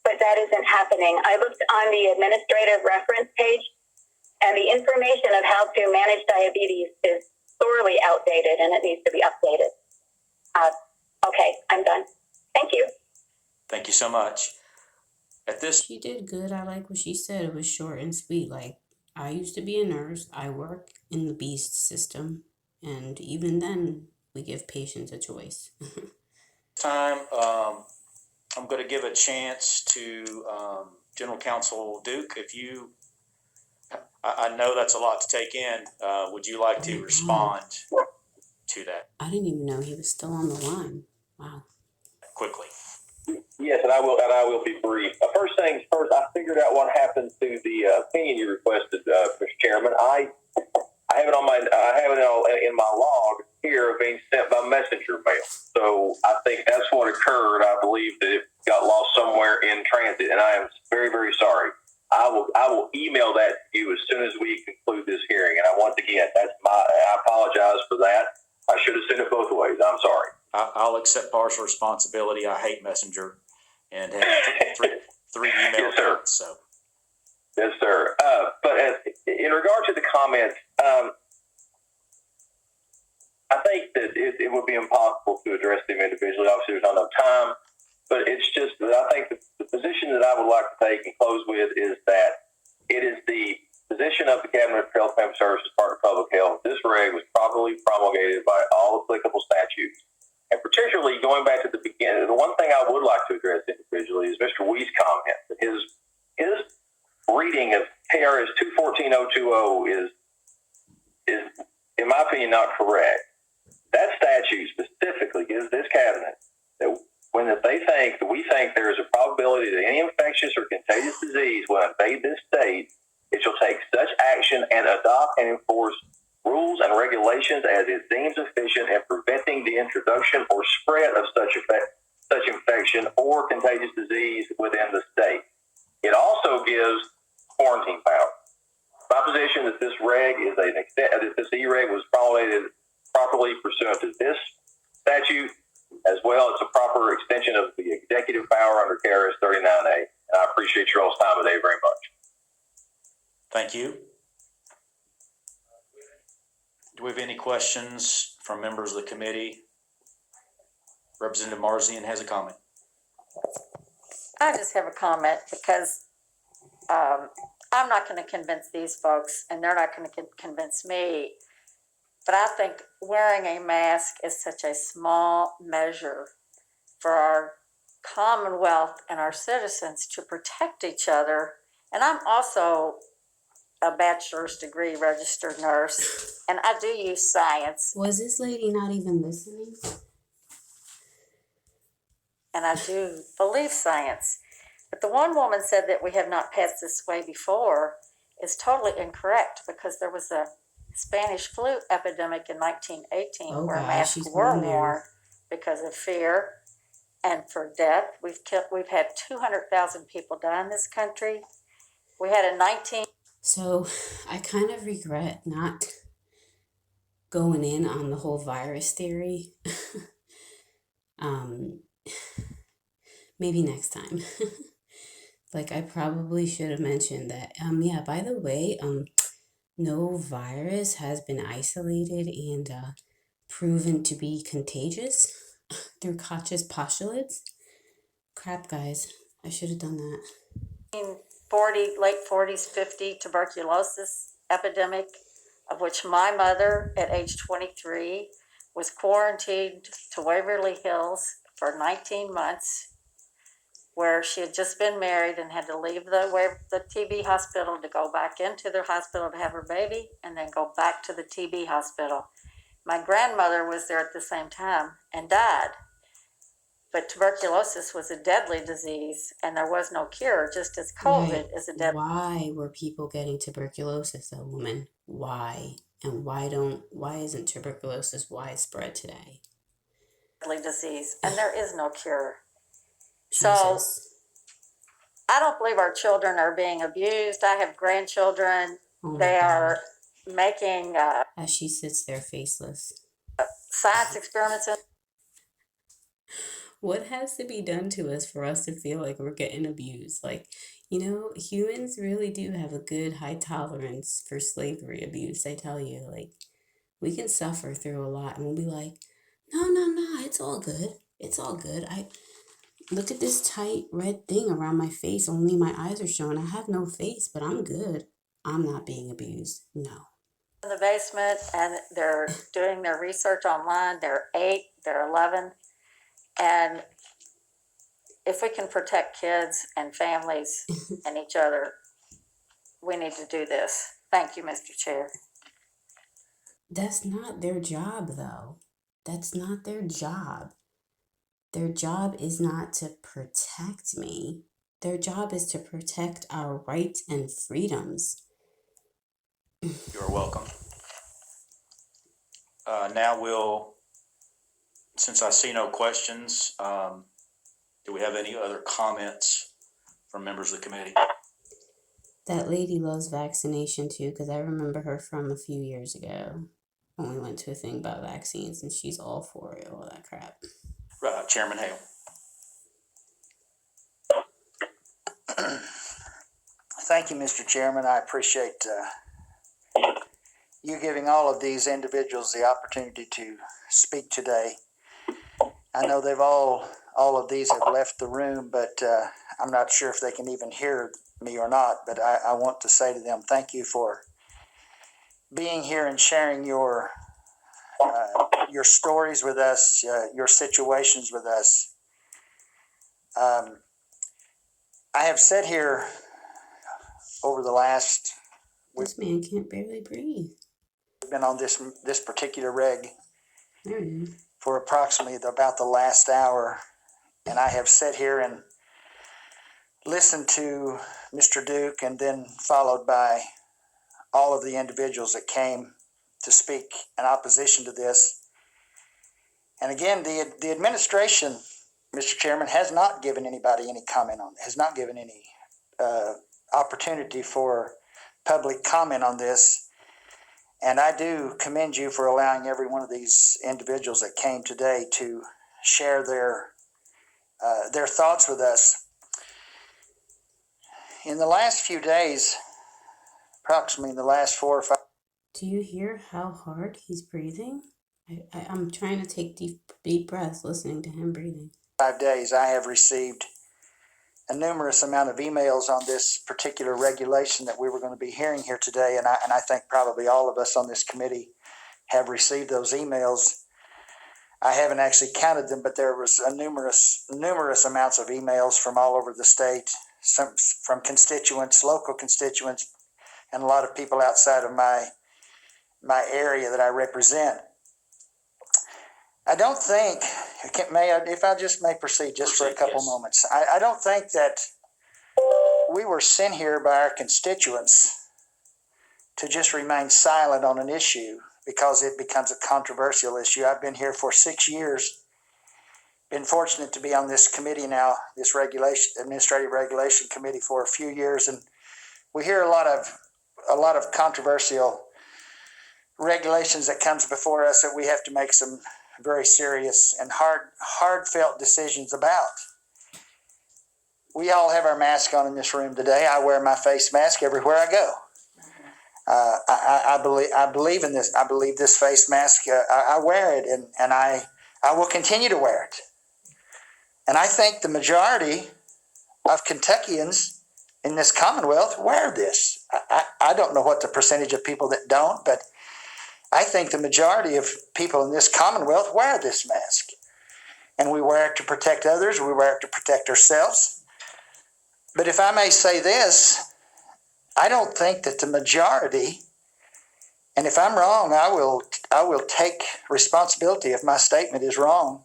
[SPEAKER 12] but that isn't happening. I looked on the administrative reference page, and the information of how to manage diabetes is sorely outdated, and it needs to be updated. Okay, I'm done. Thank you.
[SPEAKER 1] Thank you so much.
[SPEAKER 13] She did good. I like what she said. It was short and sweet. Like, I used to be a nurse. I work in the beast system, and even then, we give patients a choice.
[SPEAKER 1] I'm going to give a chance to General Counsel Duke. If you, I know that's a lot to take in. Would you like to respond to that?
[SPEAKER 13] I didn't even know he was still on the line. Wow.
[SPEAKER 1] Quickly.
[SPEAKER 2] Yes, and I will be brief. First things first, I figured out what happened to the opinion you requested, Mr. Chairman. I have it in my log here of being sent by messenger mail. So I think that's what occurred. I believe that it got lost somewhere in transit, and I am very, very sorry. I will email that to you as soon as we conclude this hearing. And once again, I apologize for that. I should have sent it both ways. I'm sorry.
[SPEAKER 1] I'll accept partial responsibility. I hate Messenger and have three email
[SPEAKER 2] Yes, sir.
[SPEAKER 1] accounts. So
[SPEAKER 2] Yes, sir. But in regard to the comments, I think that it would be impossible to address them individually. Obviously, there's not enough time. But it's just that I think the position that I would like to take and close with is that it is the position of the Cabinet of Health and Family Services, Department of Public Health. This reg was properly promulgated by all applicable statutes. And particularly going back to the beginning, the one thing I would like to address individually is Mr. Wee's comment. His reading of KRS 214020 is, in my opinion, not correct. That statute specifically gives this cabinet that we think there is a probability that any infectious or contagious disease will invade this state, it shall take such action and adopt and enforce rules and regulations as it deems efficient in preventing the introduction or spread of such infection or contagious disease within the state. It also gives quarantine power. My position that this reg is that this E-reg was promulgated properly pursuant to this statute, as well as a proper extension of the executive power under KRS 39A. And I appreciate your all's time today very much.
[SPEAKER 1] thank you. Do we have any questions from members of the committee? Representative Marzian has a comment.
[SPEAKER 3] I just have a comment because I'm not going to convince these folks, and they're not going to convince me. But I think wearing a mask is such a small measure for our Commonwealth and our citizens to protect each other. And I'm also a bachelor's degree registered nurse, and I do use science.
[SPEAKER 13] Was this lady not even listening?
[SPEAKER 3] And I do believe science. But the one woman said that we have not passed this way before is totally incorrect, because there was a Spanish flu epidemic in 1918 where masks were worn because of fear and for death. We've had 200,000 people die in this country. We had a
[SPEAKER 13] So I kind of regret not going in on the whole virus theory. Maybe next time. Like, I probably should have mentioned that. Yeah, by the way, no virus has been isolated and proven to be contagious through Koch's postulates. Crap, guys. I should have done that.
[SPEAKER 3] late 40s, 50 tuberculosis epidemic, of which my mother at age 23 was quarantined to Waverly Hills for 19 months, where she had just been married and had to leave the TB hospital to go back into the hospital to have her baby and then go back to the TB hospital. My grandmother was there at the same time and died. But tuberculosis was a deadly disease and there was no cure, just as COVID is a deadly.
[SPEAKER 13] Why were people getting tuberculosis, though, woman? Why? And why isn't tuberculosis widespread today?
[SPEAKER 3] Deadly disease, and there is no cure.
[SPEAKER 13] Jesus.
[SPEAKER 3] So I don't believe our children are being abused. I have grandchildren. They are making
[SPEAKER 13] as she sits there faceless.
[SPEAKER 3] Science experiments.
[SPEAKER 13] What has to be done to us for us to feel like we're getting abused? Like, you know, humans really do have a good high tolerance for slavery abuse. I tell you, like, we can suffer through a lot, and we'll be like, no, it's all good. It's all good. I look at this tight red thing around my face. Only my eyes are showing. I have no face, but I'm good. I'm not being abused. No.
[SPEAKER 3] In the basement, and they're doing their research online. They're 8, they're 11. And if we can protect kids and families and each other, we need to do this. Thank you, Mr. Chair.
[SPEAKER 13] That's not their job, though. That's not their job. Their job is not to protect me. Their job is to protect our rights and freedoms.
[SPEAKER 1] You're welcome. Now since I see no questions, do we have any other comments from members of the committee?
[SPEAKER 13] That lady loves vaccination too, because I remember her from a few years ago. when we went to a thing about vaccines, and she's all for it, all that crap.
[SPEAKER 1] Chairman Hale.
[SPEAKER 5] Thank you, Mr. Chairman. I appreciate you giving all of these individuals the opportunity to speak today. I know all of these have left the room, but I'm not sure if they can even hear me or not. But I want to say to them, thank you for being here and sharing your stories with us, your situations with us. I have said here over the last,
[SPEAKER 13] This man can't barely breathe.
[SPEAKER 5] we've been on this particular reg
[SPEAKER 13] There it is.
[SPEAKER 5] for approximately about the last hour, and I have sat here and listened to Mr. Duke, and then followed by all of the individuals that came to speak in opposition to this. And again, the administration, Mr. Chairman, has not given anybody any comment on it, has not given any opportunity for public comment on this. And I do commend you for allowing every one of these individuals that came today to share their thoughts with us. In the last few days, approximately in the last 4 or 5.
[SPEAKER 13] Do you hear how hard he's breathing? I'm trying to take deep breaths listening to him breathing.
[SPEAKER 5] 5 days, I have received a numerous amount of emails on this particular regulation that we were going to be hearing here today, and I think probably all of us on this committee have received those emails. I haven't actually counted them, but there was a numerous amounts of emails from all over the state, some from constituents, local constituents, and a lot of people outside of my area that I represent. I don't think, if I just may proceed just for a couple moments, I don't think that we were sent here by our constituents to just remain silent on an issue because it becomes a controversial issue. I've been here for 6 years, been fortunate to be on this committee now, this administrative regulation committee for a few years, and we hear a lot of controversial regulations that comes before us that we have to make some very serious and heartfelt decisions about. We all have our mask on in this room today. I wear my face mask everywhere I go. I believe in this. I believe this face mask. I wear it, and I will continue to wear it. And I think the majority of Kentuckians in this Commonwealth wear this. I don't know what the percentage of people that don't, but I think the majority of people in this Commonwealth wear this mask. And we wear it to protect others. We wear it to protect ourselves. But if I may say this, I don't think that the majority, and if I'm wrong, I will take responsibility if my statement is wrong.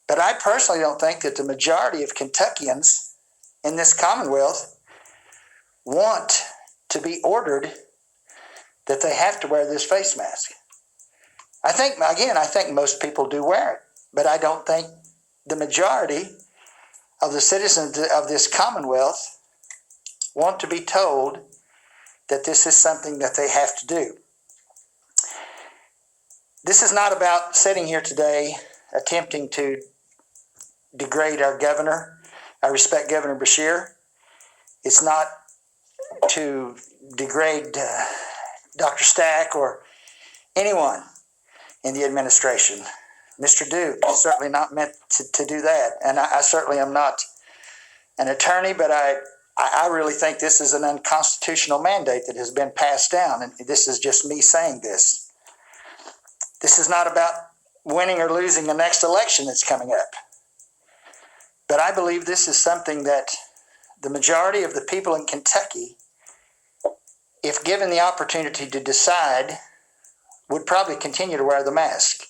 [SPEAKER 5] But I personally don't think that the majority of Kentuckians in this Commonwealth want to be ordered that they have to wear this face mask. I think most people do wear it, but I don't think the majority of the citizens of this Commonwealth want to be told that this is something that they have to do. This is not about sitting here today attempting to degrade our governor. I respect Governor Beshear. It's not to degrade Dr. Stack or anyone in the administration. Mr. Duke is certainly not meant to do that. And I certainly am not an attorney, but I really think this is an unconstitutional mandate that has been passed down. And this is just me saying this. This is not about winning or losing the next election that's coming up. But I believe this is something that the majority of the people in Kentucky, if given the opportunity to decide, would probably continue to wear the mask.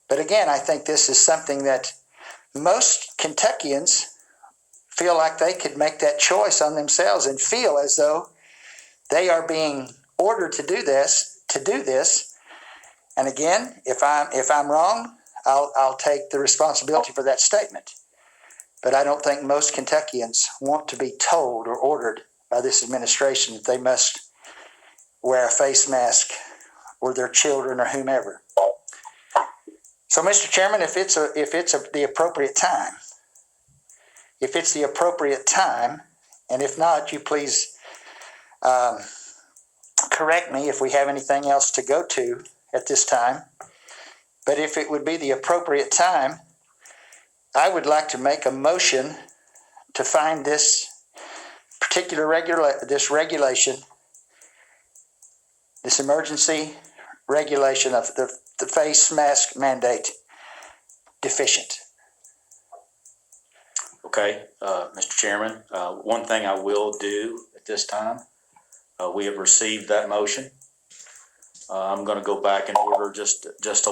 [SPEAKER 5] But again, I think this is something that most Kentuckians feel like they could make that choice on themselves and feel as though they are being ordered to do this. And again, if I'm wrong, I'll take the responsibility for that statement. But I don't think most Kentuckians want to be told or ordered by this administration that they must wear a face mask or their children or whomever. So, Mr. Chairman, if it's the appropriate time, and if not, you please correct me if we have anything else to go to at this time. But if it would be the appropriate time, I would like to make a motion to find this particular regulation, this emergency regulation of the face mask mandate deficient.
[SPEAKER 1] Okay, Mr. Chairman, one thing I will do at this time, we have received that motion. I'm gonna go back in order just to